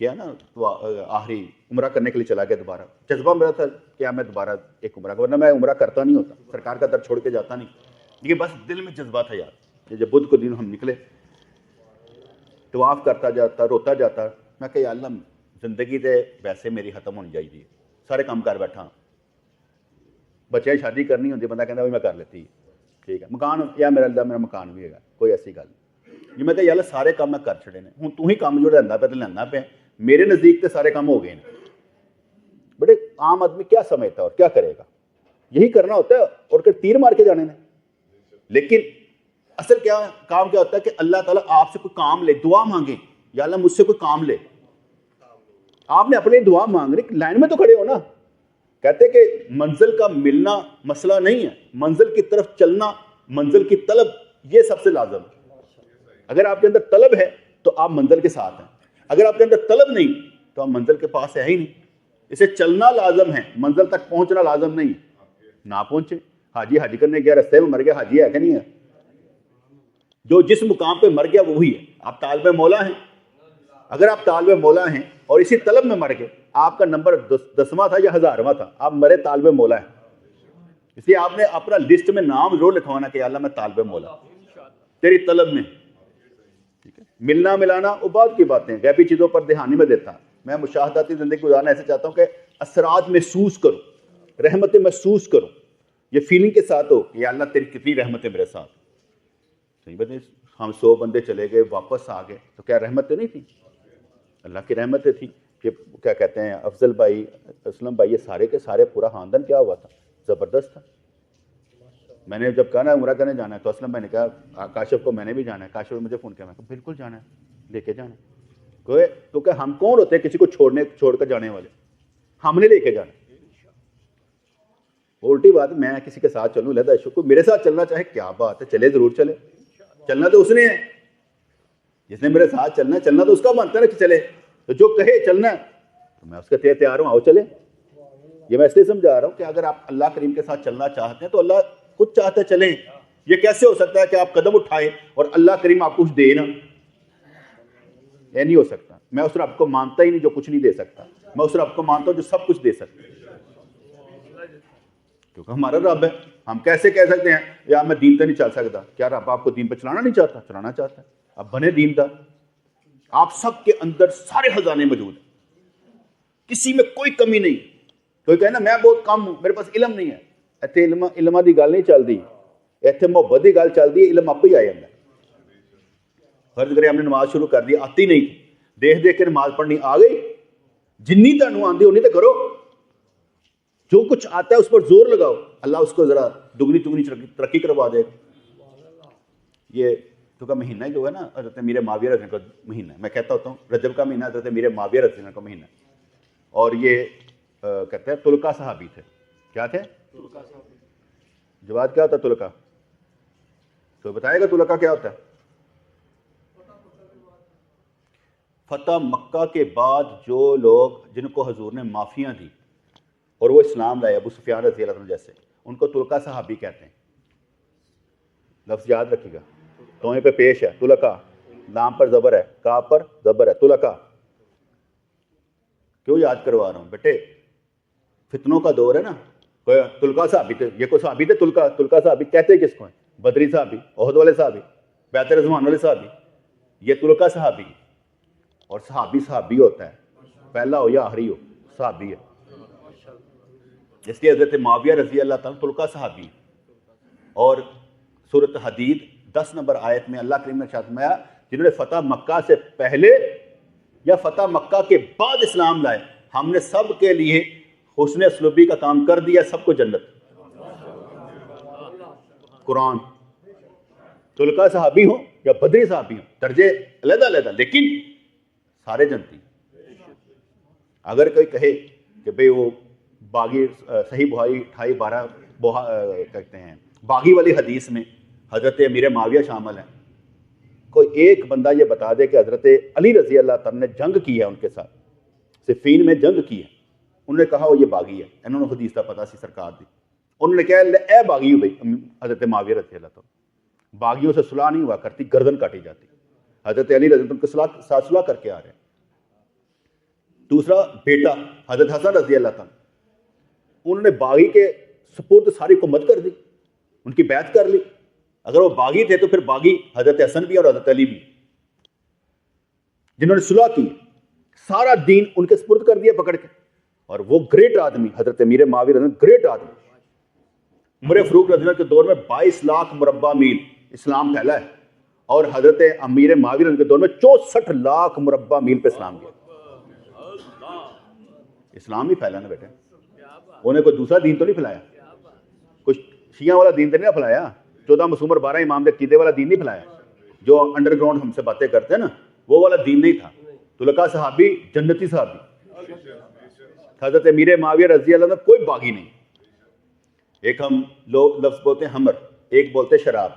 کیا نا تو آخری عمرہ کرنے کے لیے چلا گیا دوبارہ, جذبہ میرا تھا کہ میں دوبارہ ایک عمرہ, ورنہ میں عمرہ کرتا نہیں ہوتا, سرکار کا در چھوڑ کے جاتا نہیں, لیکن بس دل میں جذبہ تھا یار. جب بدھ کو دن ہم نکلے, طواف کرتا جاتا, روتا جاتا, میں کہ یا اللہ زندگی دے ویسے میری ختم ہونی چاہیے, سارے کام کر بیٹھا, بچے شادی کرنی ہوتی بندہ کہتا بھی میں کر لیتی, ٹھیک ہے مکان یا میرا مکان بھی ہے, کوئی ایسی گل نہیں. جی میں کہ یار سارے کام میں کر چھڑے نے, ہوں تو ہی کام جو لینا پہ تو لینا پہ, میرے نزدیک تو سارے کام ہو گئے ہیں. بڑے عام آدمی کیا سمجھتا ہے اور کیا کرے گا, یہی کرنا ہوتا ہے اور کہ تیر مار کے جانے نے. لیکن اصل کیا کام کیا ہوتا ہے کہ اللہ تعالیٰ آپ سے کوئی کام لے, دعا مانگے یا اللہ مجھ سے کوئی کام لے. آپ نے اپنے دعا مانگ رہی, لائن میں تو کھڑے ہو نا. کہتے کہ منزل کا ملنا مسئلہ نہیں ہے, منزل کی طرف چلنا, منزل کی طلب یہ سب سے لازم ہے. اگر آپ کے اندر طلب ہے تو آپ منزل کے ساتھ ہیں, اگر آپ کے اندر طلب نہیں تو آپ منزل کے پاس ہے ہی نہیں. اسے چلنا لازم ہے, منزل تک پہنچنا لازم نہیں. نہ پہنچے, حاجی کرنے گیا رستے میں مر گیا, حاجی ہے کہ نہیں ہے؟ جو جس مقام پہ مر گیا وہی ہے. آپ طالب مولا ہیں, اگر آپ طالب مولا ہیں اور اسی طلب میں مر گئے, آپ کا نمبر 10واں تھا یا 1000واں تھا, آپ مرے طالب مولا ہیں. اس لیے آپ نے اپنا لسٹ میں نام ضرور لکھوانا کہ اللہ میں طالب مولا تیری طلب میں. ٹھیک ہے, ملنا ملانا وہ بعد کی باتیں, غیبی چیزوں پر دھیان نہیں میں دیتا. میں مشاہداتی زندگی گزارنا ایسے چاہتا ہوں کہ اثرات محسوس کرو, رحمتیں محسوس کرو, یہ فیلنگ کے ساتھ ہو کہ یا اللہ تیری کتنی رحمتیں میرے ساتھ. صحیح بات ہے, ہم 100 بندے چلے گئے واپس آ گئے تو کیا رحمتیں نہیں تھیں؟ اللہ کی رحمتیں تھیں. کہ کیا کہتے ہیں افضل بھائی, اسلم بھائی, یہ سارے کے سارے پورا خاندان کیا ہوا تھا, زبردست تھا. میں نے جب کہا نا عمرہ کرنے جانا ہے تو اسلم بھائی نے کہا کاشف کو میں نے بھی جانا ہے. کاشف نے مجھے فون کیا, میں کہا بالکل جانا ہے, لے کے جانا ہے. تو کہ ہم کون ہوتے ہیں کسی کو چھوڑ کر جانے والے, ہم نے لے کے جانا. الٹی بات, میں کسی کے ساتھ چلوں لہذا شکر میرے ساتھ چلنا چاہے, کیا بات ہے, چلے ضرور چلے. چلنا تو اس نے ہے, جس نے میرے ساتھ چلنا تو اس کا بنتا ہے نا کہ چلے. تو جو کہے چلنا ہے تو میں اس کے تیار ہوں, آؤ چلے. یہ میں اس لیے سمجھا رہا ہوں کہ اگر آپ اللہ کریم کے ساتھ چلنا چاہتے ہیں تو اللہ خود چاہتا ہے چلیں. یہ کیسے ہو سکتا ہے کہ آپ قدم اٹھائیں اور اللہ کریم آپ کچھ دے نا؟ یہ نہیں ہو سکتا. میں اس رب کو مانتا ہی نہیں جو کچھ نہیں دے سکتا, میں اس رب کو مانتا ہوں جو سب کچھ دے سکتا ہے, کیونکہ ہمارا رب ہے. ہم کیسے کہہ سکتے ہیں یار میں دین پہ نہیں چل سکتا؟ کیا رب آپ کو دین پہ چلانا نہیں چاہتا؟ چلانا چاہتا ہے. اب بنے دیندار. آپ سب کے اندر سارے خزانے موجود ہیں, کسی میں کوئی کمی نہیں. کوئی کہے نا میں بہت کم ہوں, میرے پاس علم نہیں ہے. ایتھے علم دی گل نہیں چلتی, ایتھے محبت دی گل چلتی ہے. علم آپ ہی آ جاتا ہے. فرض کرے ہم نے نماز شروع کر دی, آتی نہیں تھی, دیکھ کے نماز پڑھنی آ گئی, جنی تانوں آندی ہونی تو کرو. جو کچھ آتا ہے اس پر زور لگاؤ, اللہ اس کو ذرا دگنی ترقی کروا دے گا. یہ تو کا مہینہ جو ہے نا حضرت میر معاویہ رضی اللہ کا مہینہ ہے. میں کہتا ہوتا ہوں رجب کا مہینہ حضرت میر معاویہ رضی اللہ کا مہینہ ہے. اور یہ کہتے ہیں تلقا صحابی تھے. کیا تھے؟ جواد کیا ہوتا ہے تلقا؟ تو بتائے گا تلقا کیا ہوتا ہے؟ فتح مکہ کے بعد جو لوگ جن کو حضور نے معافیاں دی اور وہ اسلام لائے, ابو سفیان رضی اللہ عنہ جیسے, ان کو تلقا صحابی کہتے ہیں. لفظ یاد رکھیے گا, توئیں پہ پیش ہے تلقا, لام پر زبر ہے, کا پر زبر ہے, تلقا. کیوں یاد کروا رہا ہوں بیٹے؟ فتنوں کا دور ہے نا. تلقا صحابی تھے, یہ کوئی صحابی تھے تلقا صحابی کہتے کس کو ہیں؟ بدری صحابی, احد والے صحابی, بیعت رضوان والے صحابی, یہ تلقا صحابی. اور صحابی ہوتا ہے, پہلا ہو یا آخری ہو, صحابی ہے. اس لیے حضرت معاویہ رضی اللہ تعالیٰ تلقا صحابی. اور سورۃ حدید 10 نمبر آیت میں اللہ کریم نے ارشاد فرمایا جنہوں نے فتح مکہ سے پہلے یا فتح مکہ کے بعد اسلام لائے, ہم نے سب کے لیے حسن اسلوبی کا کام کر دیا, سب کو جنت. قرآن. تلقا صحابی ہوں یا بدری صحابی ہوں, درجے علیحدہ علیحدہ, لیکن سارے جنتی. اگر کوئی کہے کہ بھئی وہ باغی صحیح بخاری 28-12 کہتے ہیں باغی والی حدیث میں حضرت امیر معاویہ شامل ہیں, کوئی ایک بندہ یہ بتا دے کہ حضرت علی رضی اللہ تعالیٰ نے جنگ کی ہے ان کے ساتھ, صفین میں جنگ کی ہے, انہوں نے کہا وہ یہ باغی ہے, انہوں نے حدیث کا پتہ سی سرکار دی, انہوں نے کہا اے باغی بھائی, حضرت معاویہ رضی اللہ تعالیٰ, باغیوں سے صلح نہیں ہوا کرتی, گردن کاٹی جاتی. حضرت علی رضی اللہ عنہ کے ساتھ صلح کر کے آ رہے ہیں. دوسرا بیٹا حضرت حسن رضی اللہ تعالیٰ, انہوں نے باغی کے سپرد ساری حکومت کر دی, ان کی بیعت کر لی. اگر وہ باغی تھے تو پھر باغی حضرت حسن بھی اور حضرت علی بھی, جنہوں نے صلح کی, سارا دین ان کے سپرد کر دیا پکڑ کے. اور وہ گریٹ آدمی حضرت امیر معاویہ رضی اللہ عنہ، گریٹ آدمی، عمر فاروق رضی اللہ عنہ کے دور میں 22 لاکھ مربع میل اسلام پھیلا ہے، اور حضرت امیر معاویہ رضی اللہ عنہ کے دور میں 64 لاکھ مربع میل پہ اسلام گیا۔ اسلام ہی پھیلا نا بیٹے، انہیں کوئی دوسرا دین تو نہیں پھیلایا، کچھ شیعہ والا دین تو نہیں پھیلایا، 14 معصوم اور 12 امام کے عقیدے والا دین نہیں پھیلایا، جو انڈر گراؤنڈ ہم سے باتیں کرتے ہیں نا، وہ والا دین نہیں تھا۔ طلقاء صحابی جنتی صحابی، حضرت امیر معاویہ رضی اللہ عنہ کوئی باغی نہیں۔ ایک ہم لوگ لفظ بولتے ہیں ہمر، ایک بولتے شراب۔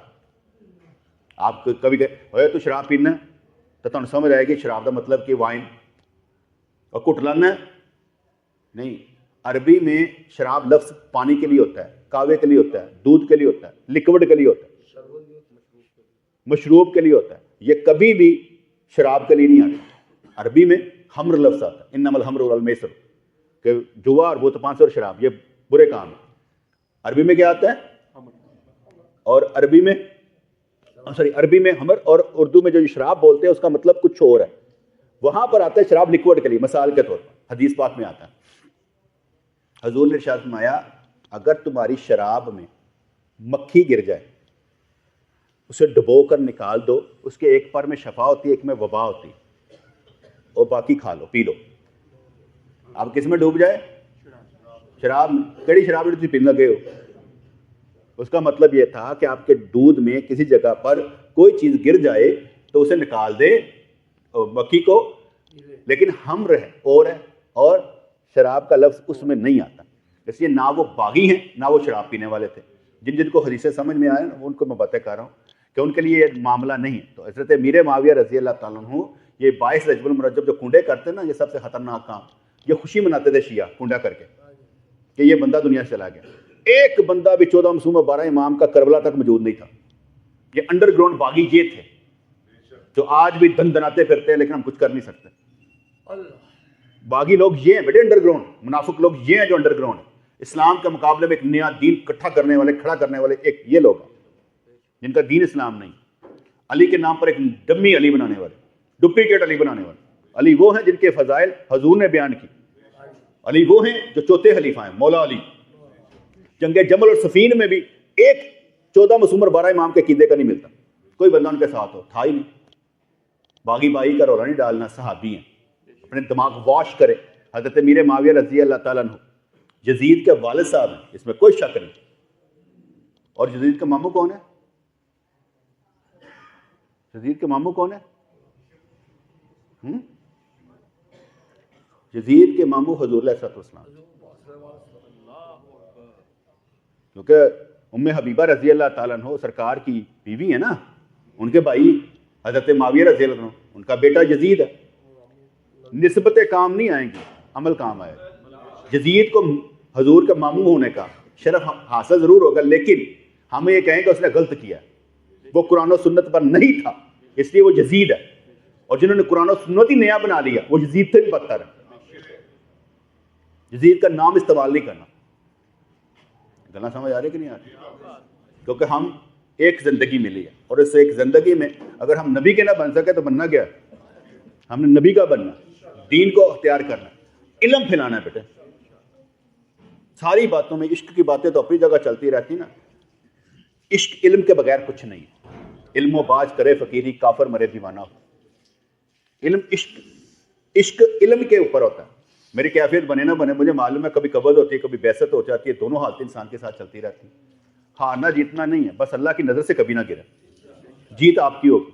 آپ کبھی کہ تو شراب پینا ہے تو تمہیں سمجھ آئے گی شراب کا مطلب کہ وائن، اور کٹ لانا ہے نہیں۔ عربی میں شراب لفظ پانی کے لیے ہوتا ہے، کاوے کے لیے ہوتا ہے، دودھ کے لیے ہوتا ہے، لکوڈ کے لیے ہوتا ہے، مشروب کے لیے ہوتا ہے، یہ کبھی بھی شراب کے لیے نہیں آتا۔ عربی میں خمر لفظ آتا ہے، انما الخمر والمیسر، کہ جوا اور بت پانس اور شراب یہ برے کام ہیں۔ عربی میں کیا آتا ہے؟ اور عربی میں عربی میں ہمر، اور اردو میں جو شراب بولتے ہیں اس کا مطلب کچھ اور ہے۔ وہاں پر آتا ہے شراب لکوڈ کے لیے، مثال کے طور پر حدیث پاک میں آتا ہے، حضور نے ارشاد فرمایا اگر تمہاری شراب میں مکھی گر جائے اسے ڈبو کر نکال دو، اس کے ایک پر میں شفا ہوتی ہے، ایک میں وبا ہوتی ہے، اور باقی کھا لو پی لو۔ آپ کس میں ڈوب جائے؟ شراب میں۔ کڑی شراب میں تم پینے لگے ہو، اس کا مطلب یہ تھا کہ آپ کے دودھ میں کسی جگہ پر کوئی چیز گر جائے تو اسے نکال دے مکھی کو، لیکن ہمر ہے اور ہے، اور شراب کا لفظ اس میں نہیں آتا۔ اس لیے نہ وہ باغی ہیں نہ وہ شراب پینے والے تھے۔ جن کو حدیثیں سمجھ میں آئے ان کو میں باتیں کر رہا ہوں کہ ان کے لیے یہ معاملہ نہیں ہے۔ تو حضرت امیر معاویہ رضی اللہ تعالیٰ عنہ یہ 22 رجب المرجب جو کنڈے کرتے ہیں نا، یہ سب سے خطرناک کام، یہ خوشی مناتے تھے شیعہ کنڈا کر کے کہ یہ بندہ دنیا سے چلا گیا۔ ایک بندہ بھی 14 معصوم اور 12 امام کا کربلا تک موجود نہیں تھا۔ یہ انڈر گراؤنڈ باغی یہ تھے جو آج بھی دن دناتے پھرتے ہیں لیکن ہم کچھ کر نہیں سکتے۔ باغی لوگ یہ ہیں بیٹے انڈر گراؤنڈ، منافق لوگ یہ ہیں جو انڈر گراؤنڈ ہیں۔ اسلام کے مقابلے میں ایک نیا دین اکٹھا کرنے والے، کھڑا کرنے والے ایک یہ لوگ ہیں جن کا دین اسلام نہیں۔ علی کے نام پر ایک ڈمی علی بنانے والے، ڈپلیکیٹ علی بنانے والے۔ علی وہ ہیں جن کے فضائل حضور نے بیان کی، علی وہ ہیں جو چوتھے خلیفہ ہیں، مولا علی۔ جنگ جمل اور صفین میں بھی ایک 14 معصوم اور 12 امام کے عقیدے کا نہیں ملتا، کوئی بندہ ان کے ساتھ ہو تھا ہی نہیں۔ باغی بائی کا رولا نہیں ڈالنا، صحابی ہیں، اپنے دماغ واش کرے۔ حضرت امیر معاویہ رضی اللہ تعالیٰ عنہ یزید کے والد صاحب ہیں، اس میں کوئی شک نہیں۔ اور یزید کے ماموں کون ہے؟ یزید کے ماموں کون ہے؟ یزید کے ماموں حضور علیہ السلام، کیونکہ ام حبیبہ رضی اللہ تعالیٰ عنہ سرکار کی بیوی ہے نا، ان کے بھائی حضرت معاویہ رضی اللہ عنہ، ان کا بیٹا یزید ہے۔ نسبتیں کام نہیں آئیں گی، عمل کام آئے گا۔ یزید کو حضور کا ماموں ہونے کا شرف حاصل ضرور ہوگا، لیکن ہم یہ کہیں کہ اس نے غلط کیا، وہ قرآن و سنت پر نہیں تھا، اس لیے وہ یزید ہے۔ اور جنہوں نے قرآن و سنت ہی نیا بنا لیا وہ یزید سے بھی بدتر ہے۔ یزید کا نام استعمال نہیں کرنا۔ گلا سمجھ آ رہی کہ نہیں آ رہی؟ کیونکہ ہم ایک زندگی ملی ہے، اور اس ایک زندگی میں اگر ہم نبی کے نہ بن سکے تو بننا کیا ہے؟ ہم نے نبی کا بننا، دین کو اختیار کرنا، علم پھیلانا ہے بیٹے۔ ساری باتوں میں عشق کی باتیں تو اپنی جگہ چلتی رہتی نا، عشق علم کے بغیر کچھ نہیں ہے۔ علم و باز کرے فقیری، کافر مرے دیوانہ ہو۔ علم عشق علم کے اوپر ہوتا ہے۔ میری کیفیت بنے نہ بنے مجھے معلوم ہے، کبھی قبض ہوتی ہے، کبھی بیست ہو جاتی ہے، دونوں حالتیں انسان کے ساتھ چلتی رہتی ہیں۔ ہارنا جیتنا نہیں ہے، بس اللہ کی نظر سے کبھی نہ گرے، جیت آپ کی ہوگی۔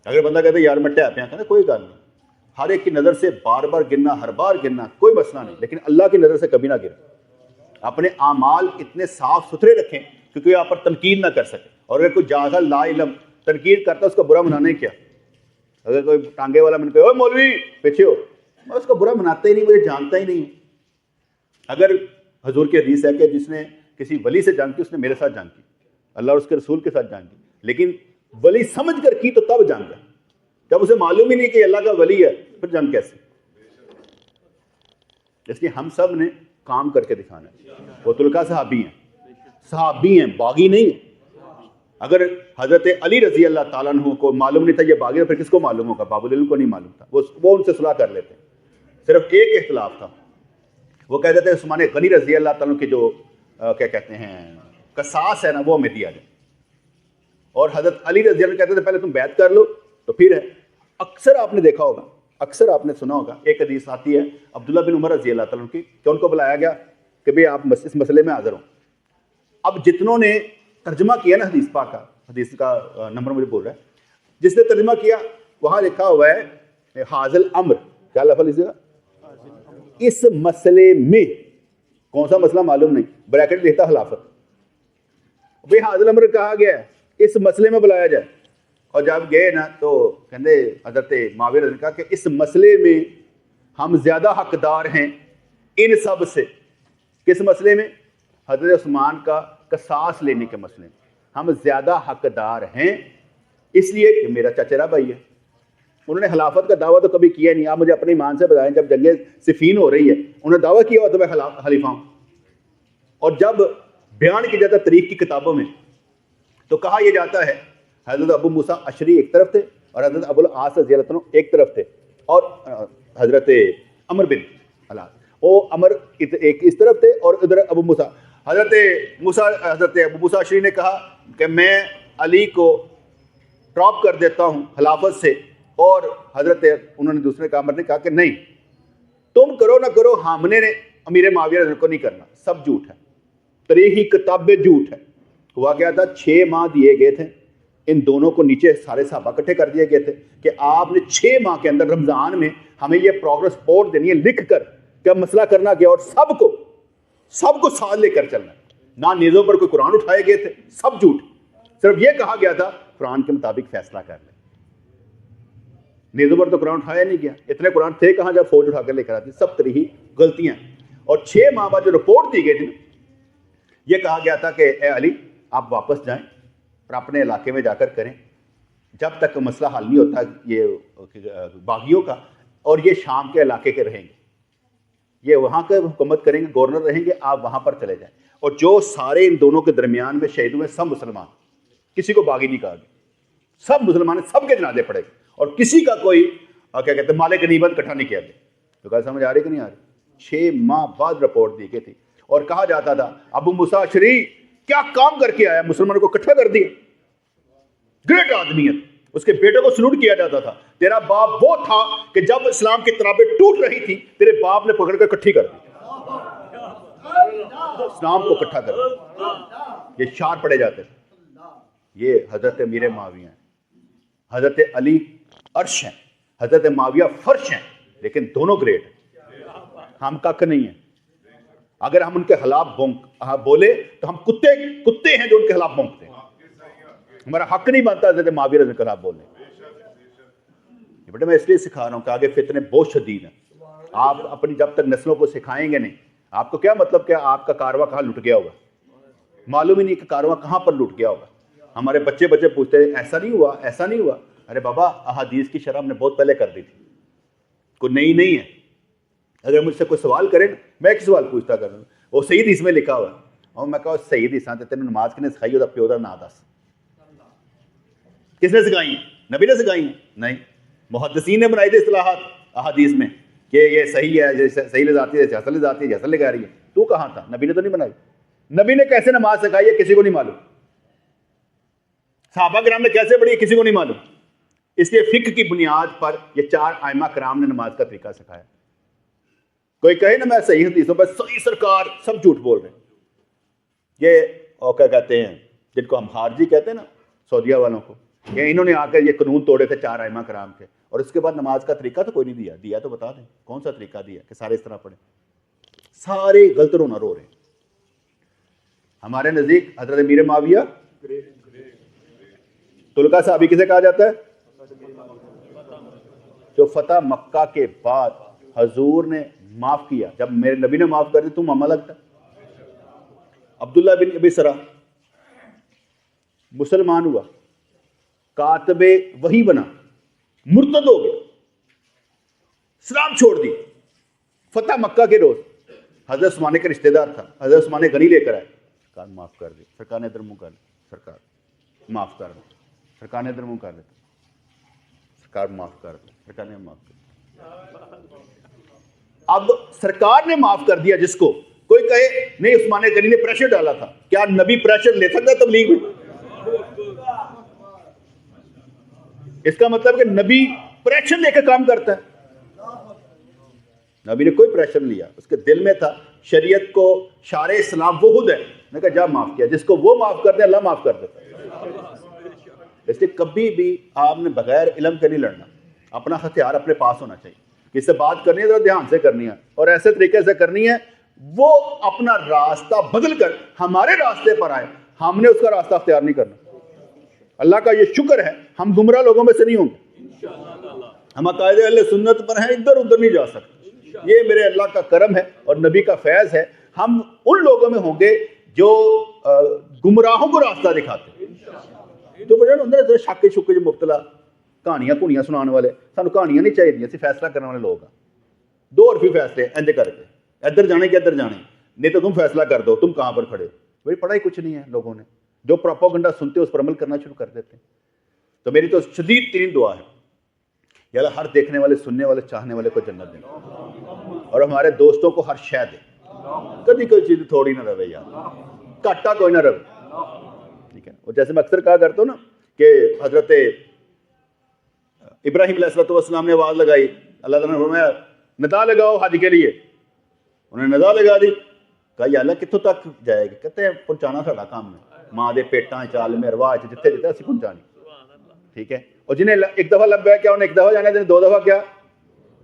اگر بندہ کہتا ہے یار میں ٹیپ ہیں، کوئی گل نہیں، ہر ایک کی نظر سے بار بار گرنا، ہر بار گرنا کوئی مسئلہ نہیں، لیکن اللہ کی نظر سے کبھی نہ گرے۔ اپنے اعمال اتنے صاف ستھرے رکھیں کہ کوئی آپ پر تنقید نہ کر سکے، اور اگر کوئی جاہل لا علم تنقید کرتا ہے اس کا برا منانا ہی کیا۔ اگر کوئی ٹانگے والا میں نے کہا اوے مولوی پیچھے ہو، میں اس کا برا مناتا ہی نہیں، مجھے جانتا ہی نہیں۔ اگر حضور کی حدیث ہے کہ جس نے کسی ولی سے جنگ کی اس نے میرے ساتھ جنگ کی، اللہ اور اس کے رسول کے ساتھ جنگ کی، لیکن ولی سمجھ کر کی تو تب جنگ ہے، جب اسے معلوم ہی نہیں کہ اللہ کا ولی ہے پھر جنگ کیسے۔ اس لیے ہم سب نے کام کر کے دکھانا ہے۔ وہ طلقاء صحابی ہیں، صحابی ہیں، باغی نہیں ہیں۔ اگر حضرت علی رضی اللہ تعالیٰ عنہ کو معلوم نہیں تھا یہ باغی ہے، پھر کس کو معلوم ہوگا؟ باب العلم کو نہیں معلوم تھا، وہ ان سے صلح کر لیتے۔ صرف ایک اختلاف تھا، وہ کہتے تھے عثمان غنی رضی اللہ تعالیٰ کی جو کیا کہتے ہیں قصاص ہے نا وہ ہمیں دیا جائے، اور حضرت علی رضی اللہ کہتے تھے پہلے تم بیعت کر لو تو پھر ہے۔ اکثر آپ نے دیکھا ہوگا، اکثر آپ نے سنا ہوگا، ایک حدیث آتی ہے عبداللہ بن عمر رضی اللہ تعالیٰ کی کہ ان کو بلایا گیا کہ بھئی آپ اس مسئلے میں حاضر ہوں۔ اب جتنوں نے ترجمہ کیا نا حدیث پاک کا، حدیث کا نمبر مجھے بول رہا ہے، جس نے ترجمہ کیا وہاں لکھا ہوا ہے حاضل امر، کیا لفظ لکھا؟ اس مسئلے میں، کون سا مسئلہ معلوم نہیں، بریکٹ لکھتا خلافت، بھئی حاضل امر کہا گیا ہے اس مسئلے میں بلایا جائے۔ اور جب گئے نا تو کہندے حضرت معاویہ نے کہا کہ اس مسئلے میں ہم زیادہ حقدار ہیں ان سب سے۔ کس مسئلے میں؟ حضرت عثمان کا قصاص لینے کے مسئلے میں ہم زیادہ حقدار ہیں، اس لیے کہ میرا چچیرا بھائی ہے۔ انہوں نے خلافت کا دعویٰ تو کبھی کیا نہیں، آپ مجھے اپنے ایمان سے بتائیں، جب جنگ صفین ہو رہی ہے انہوں نے دعویٰ کیا ہوا تو میں خلیفہ ہوں، اور جب بیان کیا جاتا ہے تاریخ کی کتابوں میں تو کہا یہ جاتا ہے حضرت ابو موسیٰ اشعری ایک طرف تھے اور حضرت ابو العاص رضی اللہ عنہ ایک طرف تھے، اور حضرت عمر بن العاص وہ عمر ایک اس طرف تھے اور ادھر ابو موسیٰ۔ حضرت ابو موسیٰ اشعری نے کہا کہ میں علی کو ڈراپ کر دیتا ہوں خلافت سے، اور حضرت انہوں نے دوسرے عمر نے کہا کہ نہیں، تم کرو نہ کرو، ہم نے امیر معاویہ رضی اللہ عنہ کو نہیں کرنا، سب جھوٹ ہے، تاریخی کتابیں جھوٹ ہے۔ ہوا کیا تھا، 6 ماہ دیے گئے تھے ان دونوں کو، نیچے سارے صحابہ اکٹھے کر دیے گئے تھے کہ آپ نے 6 ماہ کے اندر رمضان میں ہمیں یہ پروگرس رپورٹ دینی ہے لکھ کر کہ مسئلہ کرنا کیا، اور سب کو ساتھ لے کر چلنا ہے۔ نہ نیزوں پر کوئی قرآن اٹھائے گئے تھے، سب جھوٹ، صرف یہ کہا گیا تھا قرآن کے مطابق فیصلہ کر لیں۔ نیزوں پر تو قرآن اٹھایا نہیں گیا، اتنے قرآن تھے کہاں جب فوج اٹھا کر لے کر آتی، سب تاریخی غلطیاں۔ اور 6 ماہ بعد جو رپورٹ دی گئی تھی یہ کہا گیا تھا کہ اے علی آپ واپس جائیں اور اپنے علاقے میں جا کر کریں، جب تک مسئلہ حل نہیں ہوتا یہ باغیوں کا، اور یہ شام کے علاقے کے رہیں گے، یہ وہاں کے حکومت کریں گے، گورنر رہیں گے، آپ وہاں پر چلے جائیں۔ اور جو سارے ان دونوں کے درمیان میں شہید ہوئے سب مسلمان، کسی کو باغی نہیں کہا گیا، سب مسلمان، سب کے جنازے پڑے گئے، اور کسی کا کوئی کیا کہتے ہیں مال غنیمت اکٹھا نہیں کیا گیا۔ تو کیا سمجھ آ رہی کہ نہیں آ رہی؟ 6 ماہ بعد رپورٹ دی گئی تھی، اور کہا جاتا تھا ابو موسیٰ اشعری کیا کام کر کے آیا، مسلمانوں کو اکٹھا کر دیا، گریٹ آدمیت، اس کے بیٹے کو سلوٹ کیا جاتا تھا، تیرا باپ وہ تھا کہ جب اسلام کی ترابیں ٹوٹ رہی تھی تیرے باپ نے پکڑ کر اکٹھی کر دی، اسلام کو اکٹھا کر دیا، یہ شعار پڑے جاتے تھے۔ یہ حضرت امیر معاویہ ہیں، حضرت علی عرش ہیں، حضرت معاویہ فرش ہیں، لیکن دونوں گریٹ ہیں، ہم کک نہیں ہیں۔ اگر ہم ان کے خلاف بولے تو ہم کتے ہیں جو ان کے خلاف بونکتے ہیں، ہمارا حق نہیں بنتا حضرت معاویہ رضی اللہ کے خلاف بولنے۔ بیٹا میں اس لیے سکھا رہا ہوں کہ آگے فتنے بہت شدید ہیں، آپ اپنی جب تک نسلوں کو سکھائیں گے نہیں، آپ کو کیا مطلب کہ آپ کا کارواں کہاں لٹ گیا ہوگا، معلوم ہی نہیں کہ کارواں کہاں پر لٹ گیا ہوگا۔ ہمارے بچے پوچھتے ہیں ایسا نہیں ہوا، ایسا نہیں ہوا، ارے بابا احادیث کی شرح ہم نے بہت پہلے کر دی تھی، کوئی نئی نہیں ہے۔ اگر مجھ سے کوئی سوال کرے نا، میں ایک سوال پوچھتا کروں، وہ صحیح حدیث میں لکھا ہوا ہے، اور میں کہا صحیح حدیث تے تینوں نماز کنے سکھائی ہوتا پیو دا نا دس، کس نے سکھائی ہیں؟ نبی نے سکھائی ہیں؟ نہیں، محدثین نے بنائی تھی اصطلاحات احادیث میں کہ یہ صحیح ہے، صحیح لے جاتی ہے، حسن لے جاتی ہے، حسن لے جا رہی ہے، تو کہاں تھا؟ نبی نے تو نہیں بنائی، نبی نے کیسے نماز سکھائی ہے کسی کو نہیں معلوم، صحابہ کرام نے کیسے پڑھی ہے کسی کو نہیں معلوم۔ اس لیے فقہ کی بنیاد پر یہ 4 ائمہ کرام نے نماز کا طریقہ سکھایا۔ کوئی کہے نا میں صحیح حدیثوں پر، صحیح سرکار، سب جھوٹ بول رہے ہیں۔ یہ کیا کہتے ہیں جن کو ہم خارجی کہتے ہیں نا، سعودیہ والوں کو، کہ انہوں نے آ کر یہ قانون توڑے تھے 4 ائمہ کرام کے، اور اس کے بعد نماز کا طریقہ تو کوئی نہیں دیا تو بتا دیں کون سا طریقہ دیا کہ سارے اس طرح پڑھیں، سارے غلط رونا رو رہے ہیں۔ ہمارے نزدیک حضرت امیر معاویہ تلقا صحابی کسے کہا جاتا ہے؟ جو فتح مکہ کے بعد حضور نے معاف کیا، جب میرے نبی نے معاف کر دی تم ماما لگتا۔ عبداللہ بن ابی سرا مسلمان ہوا، کاتب وحی بنا، مرتد ہو گیا، اسلام چھوڑ دی، فتح مکہ کے روز حضرت عثمان کا رشتہ دار تھا، حضرت عثمان غنی لے کر آئے، سرکار معاف کر دی، سرکار نے ادھر منہ کر لیا، سرکار معاف کر دیں، سرکار نے ادھر منہ کر لیتا، سرکار معاف کر دیں، سرکار نے معاف کر دیا۔ اب سرکار نے معاف کر دیا جس کو. کوئی کہے نہیں عثمان غنی نے پریشر ڈالا تھا. کیا نبی پریشر لے سکتا ہے تبلیغ میں؟ اس کا مطلب کہ نبی پریشر لے کے کام کرتا ہے. نبی نے کوئی پریشر نہیں لیا, اس کے دل میں تھا شریعت کو شارع اسلام وہ خود ہے. میں کہا جا معاف کیا, جس کو وہ معاف کر دے اللہ معاف کر دیتا ہے. اس لیے کبھی بھی آپ نے بغیر علم کے نہیں لڑنا, اپنا ہتھیار اپنے پاس ہونا چاہیے. کس سے بات کرنی ہے تو دھیان سے کرنی ہے اور ایسے طریقے سے کرنی ہے وہ اپنا راستہ بدل کر ہمارے راستے پر آئے, ہم نے اس کا راستہ اختیار نہیں کرنا. اللہ کا یہ شکر ہے ہم گمراہ لوگوں میں سے نہیں ہوں گے, ہم عقائد اہل سنت پر ہیں, ادھر ادھر نہیں جا سکتے. یہ میرے اللہ کا کرم ہے اور نبی کا فیض ہے. ہم ان لوگوں میں ہوں گے جو گمراہوں کو راستہ دکھاتے ہیں. جو بڑے اندر شاکے شکے جو مبتلا کہانیاں کہانیاں سنانے والے, سانو کہانیاں نہیں چاہیے, اسی فیصلہ کرنے والے لوگ ہیں. دو عرفی فیصلے اندے کر کے ادھر جانے کے ادھر جانے, نہیں تو تم فیصلہ کر دو تم کہاں پر کھڑے ہو. بھائی پڑھا ہی کچھ نہیں ہے لوگوں نے, جو پروپیگنڈا سنتے اس پر عمل کرنا شروع کر دیتے ہیں. تو میری تو شدید ترین دعا ہے یا اللہ ہر دیکھنے والے سننے والے چاہنے والے کو جنت دے اور ہمارے دوستوں کو ہر شے دے. کبھی کوئی چیز تھوڑی نہ رہے یار, گھاٹا کوئی نہ رہے. ٹھیک ہے, اور جیسے میں اکثر کہا کرتا ہوں نا کہ حضرت ابراہیم علیہ السلام نے آواز لگائی, اللہ تعالیٰ نے فرمایا ندا لگاؤ حج کے لیے. انہوں نے ندا لگا دی. کہا یا اللہ کتوں تک جائے گی؟ کہتے ہیں پہنچانا ساڈا کام ہے, ماں دے پیٹاں عالم ارواح جتھے جتھے اسی پہنچانی. ٹھیک ہے, اور جنہیں ایک دفعہ لب گیا کیا انہیں ایک دفعہ جانا, جنہیں دو دفعہ کیا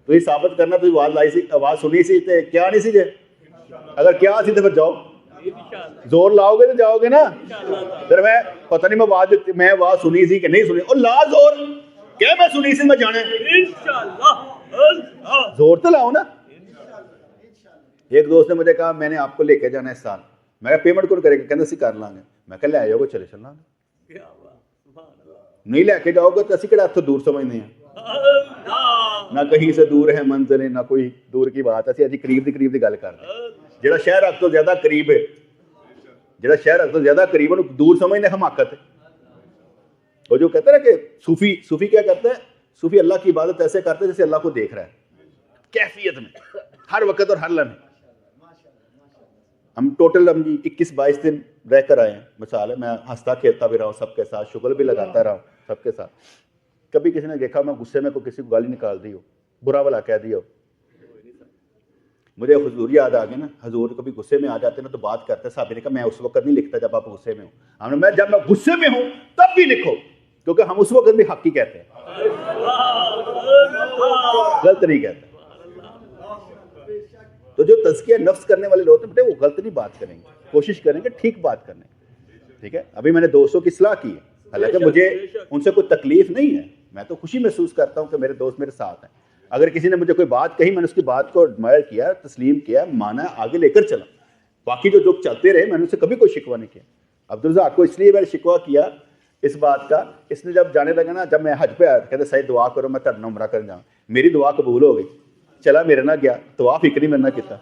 تو یہ ثابت کرنا. تو آواز لائی سی, آواز سنی سی تے کیا نہیں سی جے, اگر کیا سی تو پھر جاؤ, زور لاؤ گے تو جاؤ گے نا. پھر میں پتہ نہیں میں آواز سنی سی کہ نہیں سنی, اور لا زور کیا میں سنی سی میں جانے, زور تو لاؤ نا. ایک دوست نے مجھے کہا میں نے آپ کو لے کے جانا ہے اس سال. میں کہا پیمنٹ کون کرے گا؟ کہنا اسی کر لیں گے. میں کہا لے جاؤ گے چلے چلنا گے, نہیں لے کے جاؤ گے تو اسی کہڑا اتوں دور سمجھنے ہیں, نہ کہیں سے دور ہے منزلیں, نہ کوئی دور کی بات. اسی اجی قریب دی گل کر رہے ہیں. جہاں شہر اب تو زیادہ قریب ہے, جہاں شہر اب تو زیادہ قریب ہے دور سمجھنے حماقت ہے. اور جو کہتے ہیں نا کہ صوفی کیا کرتا ہے, صوفی اللہ کی عبادت ایسے کرتا ہے جیسے اللہ کو دیکھ رہا ہے کیفیت میں ہر وقت اور ہر لمحے. ہم ٹوٹل 21-22 دن رہ کر آئے ہیں. مثال ہے میں ہنستا کھیلتا بھی رہا ہوں سب کے ساتھ, شغل بھی لگاتا رہا ہوں سب کے ساتھ. کبھی کسی نے دیکھا میں غصے میں کو کسی کو گالی نکال دی ہو, برا بھلا کہہ دیا ہو. مجھے حضور یاد آ گئے نا, حضور کبھی غصے میں آ جاتے نا تو بات کرتے. صحابہ نے کہا میں اس وقت نہیں لکھتا جب آپ غصے میں ہوں. ہم نے جب میں غصے میں ہوں تب بھی لکھو, کیونکہ ہم اس وقت بھی حق ہی کہتے ہیں, غلط نہیں کہتے. تو جو تزکیہ نفس کرنے والے لوگ ہیں بیٹے وہ غلط نہیں بات کریں گے, کوشش کریں گے ٹھیک بات کرنے. ٹھیک ہے, ابھی میں نے دوستوں کی اصلاح کی ہے, حالانکہ مجھے ان سے کوئی تکلیف نہیں ہے, میں تو خوشی محسوس کرتا ہوں کہ میرے دوست میرے ساتھ ہیں. اگر کسی نے مجھے کوئی بات کہی میں نے اس کی بات کو ایڈمائر کیا, تسلیم کیا, مانا, آگے لے کر چلا. باقی جو چلتے رہے میں نے ان سے کبھی کوئی شکوہ نہیں کیا. عبدالرزاق کو اس لیے میں نے شکوہ کیا اس بات کا, اس نے جب جانے لگا نا, جب میں حج پہ آیا کہتے صحیح دعا کرو میں تڑنا عمرہ کر جاؤں. میری دعا قبول ہو گئی, چلا میرے نہ گیا, دعا فکر میرے نہ کیتا.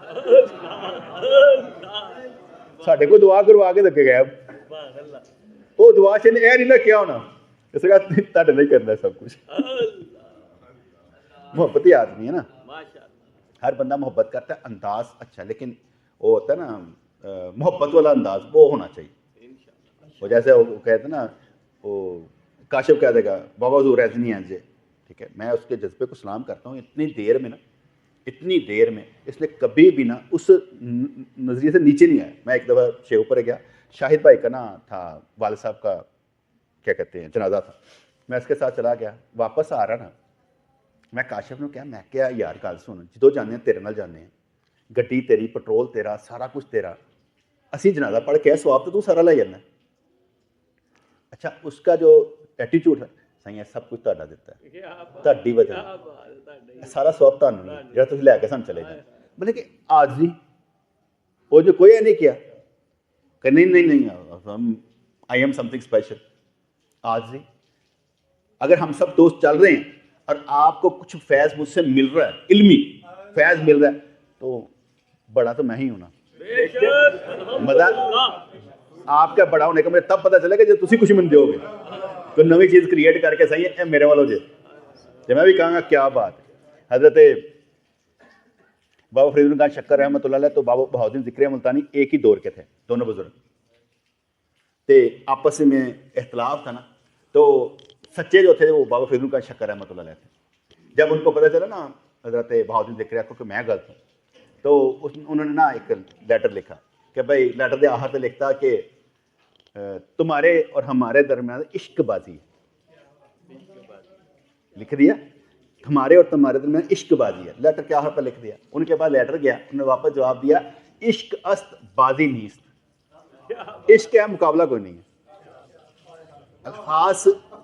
ساڈے کو دعا کروا کے دکے گیا, وہ دعا سے اے نہیں نہ کیا ہونا, اس کا تڈ نہیں کرنا سب کچھ. محبتی آدمی ہے نا, ہر بندہ محبت کرتا ہے, انداز اچھا, لیکن وہ ہوتا ہے نا محبت والا انداز وہ ہونا چاہیے. وہ جیسے وہ کہتے ہیں نا, وہ کاشف کہہ دے گا بابا حضور ایسے نہیں ہیں جی. ٹھیک ہے, میں اس کے جذبے کو سلام کرتا ہوں. اتنی دیر میں اس نے کبھی بھی نا اس نظریے سے نیچے نہیں آیا. میں ایک دفعہ شیو پر گیا, شاہد بھائی کا نا تھا والد صاحب کا کیا کہتے ہیں جنازہ تھا, میں اس کے ساتھ چلا گیا. واپس آ رہا نا میں کاشف نے کیا, میں کیا یار گل سن, جدو جانے تیرے نال جانے ہیں, گڈی تیری, پٹرول تیرا, سارا کچھ تیرا, اسی جنازہ پڑھ کے سواب تو سارا لے جانا. اچھا اس کا جو ایٹیٹیوڈ ہے سائیں سب کچھ تہاڈا دیتا ہے, تہاڈی وجہ سارا سواب تہانوں نہیں جڑا تسی لے کے سن چلے جائیں. بلکہ کہ عاجزی وہ جو کوئی نہیں کیا کہ نہیں I am some thing special. عاجزی, اگر ہم سب دوست چل رہے ہیں اور آپ کو کچھ فیض مجھ سے مل رہا ہے, علمی فیض مل رہا ہے, تو بڑا تو میں ہی ہوں نا. مطلب آپ کا بڑا ہونے کا مجھے تب پتہ چلے گا جب تسی خوشی مندی ہوگے, کوئی نوی چیز کریٹ کر کے صحیح ہے میرے والوں جی. جب میں بھی کہاں گا کیا بات ہے. حضرت بابا فرید الدین خان شکر رحمۃ اللہ علیہ تو بابا بہاؤدین ذکری ملتانی ایک ہی دور کے تھے دونوں بزرگ، تے آپس میں اختلاف تھا نا، تو سچے جو تھے وہ بابا فرید الدین خان شکر رحمۃ اللہ علیہ تھے۔ جب ان کو پتہ چلا نا حضرت بہاؤدین ذکری کو کہ میں غلط ہوں، تو انہوں نے نا ایک لیٹر لکھا کہ بھائی لیٹر دے آخر تے لکھتا کہ تمہارے اور ہمارے درمیان عشق بازی ہے، لکھ دیا ہمارے اور تمہارے درمیان عشق بازی ہے، لیٹر کے آخر پر لکھ دیا۔ ان کے بعد لیٹر گیا، انہوں نے واپس جواب دیا عشق است بازی نیست، عشق ہے مقابلہ کوئی نہیں ہے۔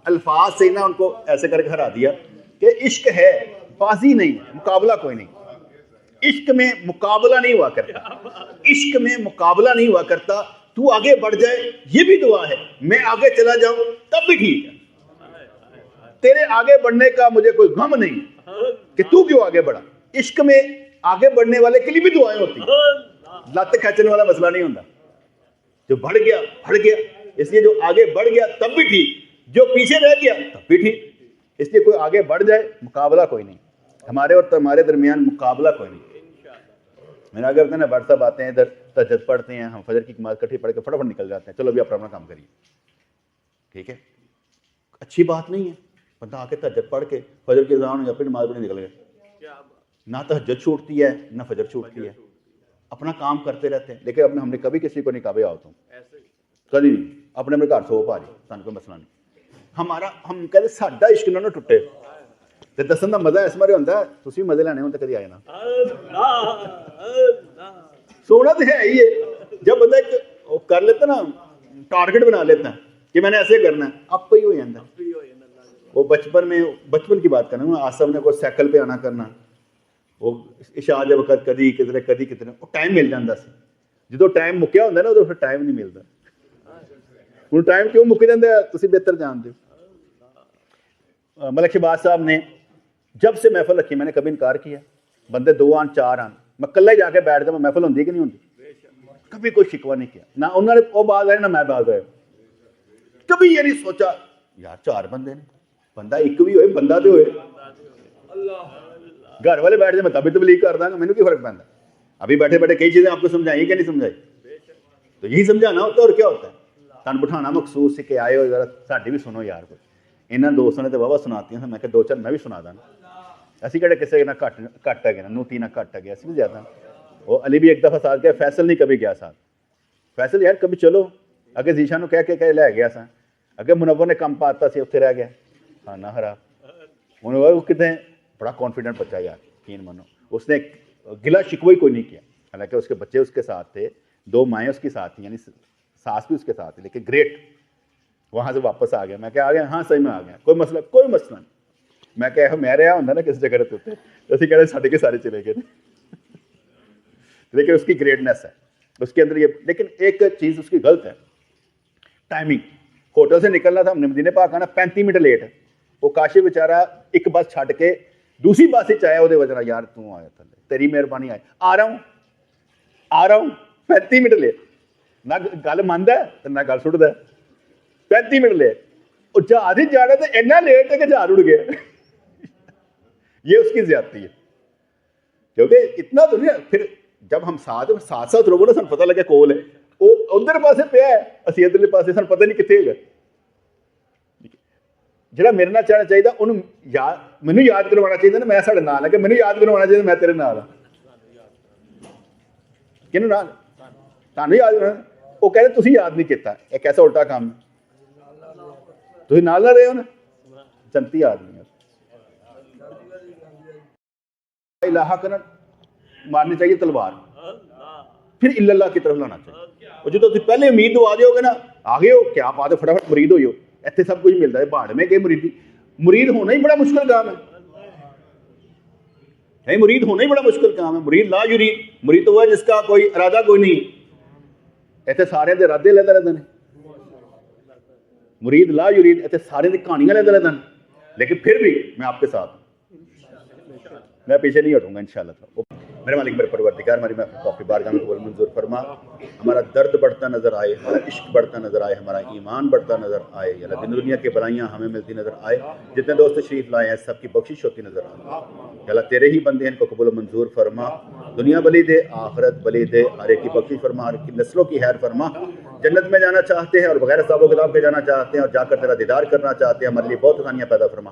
الفاظ سے نا ان کو ایسے کر کے ہرا دیا کہ عشق ہے بازی نہیں ہے، مقابلہ کوئی نہیں، عشق میں مقابلہ نہیں ہوا کرتا، عشق میں مقابلہ نہیں ہوا کرتا، تو آگے بڑھ جائے یہ بھی دعا ہے، میں آگے چلا جاؤں تب بھی ٹھیک ہے، تیرے آگے بڑھنے کا مجھے کوئی غم نہیں کہ تو کیوں آگے بڑھا۔ عشق میں آگے بڑھنے والے کے لیے بھی دعائیں ہوتی ہیں، لت کھینچنے والا مسئلہ نہیں ہوتا، جو بڑھ گیا بڑھ گیا، اس لیے جو آگے بڑھ گیا تب بھی ٹھیک، جو پیچھے رہ گیا تب بھی ٹھیک، اس لیے کوئی آگے بڑھ جائے مقابلہ کوئی نہیں، ہمارے اور تمہارے درمیان مقابلہ کوئی نہیں۔ میں نے آگے بتایا نا بھٹ صاحب آتے ہیں ادھر تہجد پڑھتے ہیں، ہم فجر کی نماز کٹھی پڑھ کے فٹافٹ نکل جاتے ہیں، چلو ابھی اپنا کام کریے، ٹھیک ہے، اچھی بات نہیں ہے بندہ آ کے تہجد پڑھ کے فجر کی اذان یا پھر نماز پڑھنے نکل گئے، نہ تہجد چھوٹتی ہے نہ فجر چھوٹتی ہے، اپنا کام کرتے رہتے ہیں، لیکن ہم نے کبھی کسی کو نہیں کہا بھائی آؤ تم، کبھی نہیں، اپنے اپنے گھر سو پا جی، سانو کوئی مسئلہ نہیں، ہمارا ہم کہتے ساڈا عشق نہ ٹوٹے، تے دسن دا مزہ اس مارے ہوندا ہے تسی مزے لینے ہون تے کدی آئے نا، سونا تو ہے ہی ہے، جب بندہ ایک کر لیتا نا ٹارگٹ بنا لیتا ہے کہ میں نے ایسے کرنا ہے، آپ ہی ہو جاتا ہے۔ وہ بچپن کی بات کرنا ہوں، آصف نے کوئی سائیکل پہ آنا کرنا، وہ عشاء دے وقت کدی کتنے وہ ٹائم مل جاتا سی، جدو ٹائم مکیا ہوتا نا ادو پھر ٹائم نہیں ملتا، ہوں ٹائم کیوں مک جاتا ہے تسی بہتر جانتے ہو۔ ملک شہباز صاحب نے جب سے محفل رکھی میں نے کبھی انکار کیا، بندے 2 آن 4 آن میں کلا ہی جا کے بیٹھ جاؤں، محفل ہوتی کہ نہیں ہوتی، کبھی کوئی شکوہ نہیں کیا، نہ انہوں نے وہ باز آئے نہ میں باز آئے، کبھی یہ نہیں سوچا یار 4 بندے نے، بندہ ایک بھی ہوئے بندہ تو ہوئے، گھر والے بیٹھ جائے میں تبھی تبلیغ کر داں گا، مینوں کی فرق پیندا، ابھی بیٹھے بیٹھے کئی چیزیں آپ کو سمجھائیں کہ نہیں سمجھائی، تو یہی سمجھانا ہوتا ہے اور کیا ہوتا ہے، تن بٹھانا مخصوص ہے کہ آئے ہو ذرا ساڈی بھی سنو یار، کوئی انہاں دوستوں نے تو واہ سناتی ہیں، میں کہ 2 4 میں بھی سنا داں، اسی کہڑے کسے نہ کٹ ہے گیا نوتی نہ کٹ ہے گیا، اسی بھی زیادہ وہ علی بھی ایک دفعہ ساتھ گیا، فیصل نہیں کبھی گیا ساتھ، فیصل یار کبھی چلو اگے ذیشان کہہ کے لے گیا سا، اگے منور نے کم پاتا سی اتنے رہ گیا کھانا ہرا، منور کتنے بڑا کانفیڈنٹ بچہ یار، یقین مانو اس نے گلا شکوہ کوئی نہیں کیا، حالانکہ اس کے بچے اس کے ساتھ تھے، 2 مائیں اس کے ساتھ تھیں، یعنی ساس بھی اس کے ساتھ تھی، لیکن گریٹ وہاں سے واپس آ گیا، میں کہ آ گیا، ہاں صحیح میں آ گیا، کوئی مسئلہ نہیں، میں کہ میں رہا ہوں نا کسی جگہ تے اسی کہہ رہے ساڈے کے سارے چلے گئے، لیکن اس کی گریٹنیس ہے اس کے اندر یہ، لیکن ایک چیز اس کی غلط ہے، ٹائمنگ، ہوٹل سے نکلنا تھا، ہم نے مدینے پاک آنا 35 منٹ لیٹ ہے، وہ کاشف بیچارہ ایک بس چھڈ کے دوسری بس سے چاہے وہ وجہ یار تو آیا تھا تیری مہربانی آ رہا ہوں 35 منٹ لیٹ، نہ گل منتا ہے نہ گل سٹتا ہے، 35 منٹ لیٹ، اور جہاز ہی جانا تو اتنا لیٹ ہے کہ جہاز اڑ گیا، یہ اس کی زیادتی ہے، کیونکہ اتنا تو نہیں، پھر جب ہم ساتھ رہو نا سن پتہ لگے کول ہے، وہ ادھر پاسے پیا ہے اسی ادھرلے پاسے سن پتہ نہیں کتنے گئے، جہاں میرے نال چڑھنا چاہیے انہوں مینوں یاد کروانا چاہیے نا میں ساڈے نال ہے، کہ مینوں یاد کروانا چاہیے میں تیرے نال ہاں، کنوں نال تانوں یاد کروانا، وہ کہہ رہے تسی یاد نہیں کیتا، ایک ایسا الٹا کام تسی نال نہ رہے ہو نا، جنتی آدمی الہ کرنا مارنی چاہیے تلوار، پھر الا اللہ کی طرف لانا چاہیے، اور جب تم پہلے امید آ جاؤ گے نا، آگے ہو کیا بات ہے فٹافٹ مرید ہو جاؤ، ایتھے سب کچھ ملتا ہے، پہاڑ میں کہ مرید ہونا ہی بڑا مشکل کام ہے، مرید ہونا ہی بڑا مشکل کام ہے، مرید لا یرید، مرید تو وہ ہے جس کا کوئی ارادہ کوئی نہیں، ایتھے سارے دے ارادے لیندے رہندے نے، مرید لا یرید ایتھے سارے دی کہانیاں لیندے رہندے نے، لیکن پھر بھی میں آپ کے ساتھ میں پیچھے نہیں ہٹوں گا انشاءاللہ تعالی۔ میرے مالک میرے پروردگار ہماری محفل کو آپ کی بارگاہ میں قبول منظور فرما، ہمارا درد بڑھتا نظر آئے، ہمارا عشق بڑھتا نظر آئے، ہمارا ایمان بڑھتا نظر آئے، یا اللہ دن دنیا کی بلائیاں ہمیں ملتی نظر آئے، جتنے دوست تشریف لائے ہیں سب کی بخشش ہوتی نظر آئے، یا اللہ تیرے ہی بندے ہیں ان کو قبول منظور فرما، دنیا بلی دے، آخرت بلی دے، ہر ایک کی بخشش فرما، ہر ایک کی نسلوں کی خیر فرما۔ جنت میں جانا چاہتے ہیں اور بغیر حساب و کتاب کے جانا چاہتے ہیں اور جا کر تیرا دیدار کرنا چاہتے ہیں، ہمارے لیے بہت آسانیاں پیدا فرما۔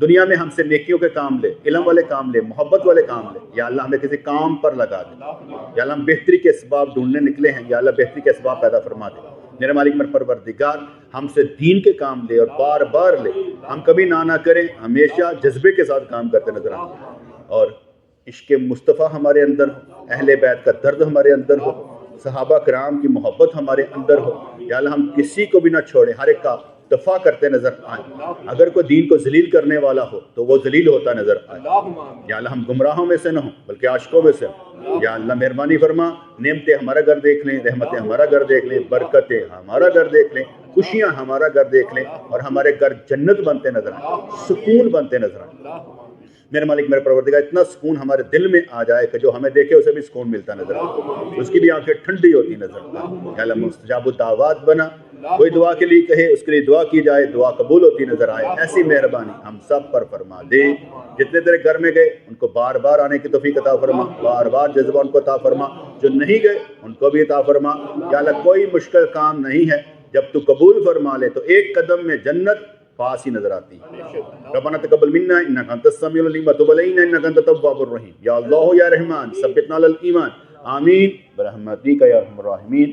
دنیا میں ہم سے نیکیوں کے کام لے، علم والے کام لے، محبت والے کام لے، یا اللہ ہمیں کسی کام پر لگا دے، یا اللہ ہم بہتری کے اسباب ڈھونڈنے نکلے ہیں، یا اللہ بہتری کے اسباب پیدا فرما دے۔ میرے مالک میرے پروردگار، ہم سے دین کے کام لے اور بار بار لے، ہم کبھی نہ کریں، ہمیشہ جذبے کے ساتھ کام کرتے نظر آئیں، اور عشق مصطفیٰ ہمارے اندر ہو، اہل بیت کا درد ہمارے اندر ہو، صحابہ کرام کی محبت ہمارے اندر ہو، یا اللہ ہم کسی کو بھی نہ چھوڑیں، ہر ایک کا دفاع کرتے نظر آئیں۔ اگر کوئی دین کو ذلیل کرنے والا ہو تو وہ ذلیل ہوتا نظر آئے، یا اللہ ہم گمراہوں میں سے نہ ہوں بلکہ عاشقوں میں سے ہوں۔ یا اللہ مہربانی فرما، نعمتیں ہمارا گھر دیکھ لیں، رحمتیں ہمارا گھر دیکھ لیں، برکتیں ہمارا گھر دیکھ لیں، خوشیاں ہمارا گھر دیکھ لیں، اور ہمارے گھر جنت بنتے نظر آئیں، سکون بنتے نظر آئیں۔ میرے مالک میرے پروردگار، اتنا سکون ہمارے دل میں آ جائے کہ جو ہمیں دیکھے اسے بھی سکون ملتا نظر آئے، اس کی بھی آنکھیں ٹھنڈی ہوتی نظر آئے۔ یا اللہ مستجاب الدعوات بنا، کوئی دعا کے لیے کہے اس کے لیے دعا کی جائے، دعا قبول ہوتی نظر آئے، ایسی مہربانی ہم سب پر فرما دے۔ جتنے تیرے گھر میں گئے ان کو بار بار آنے کی توفیق عطا فرما، بار بار جذبہ ان کو عطا فرما، جو نہیں گئے ان کو بھی عطا فرما۔ یا اللہ کوئی مشکل کام نہیں ہے، جب تو قبول فرما لے تو ایک قدم میں جنت پاس ہی نظر آتی ہے۔ ربنا تقبل منا انک انت السمیع العلیم وتب علینا انک انت التواب الرحیم۔ یا اللہ یا رحمان ثبتنا علی الایمان، آمین برحمتک یا ارحم الراحمین۔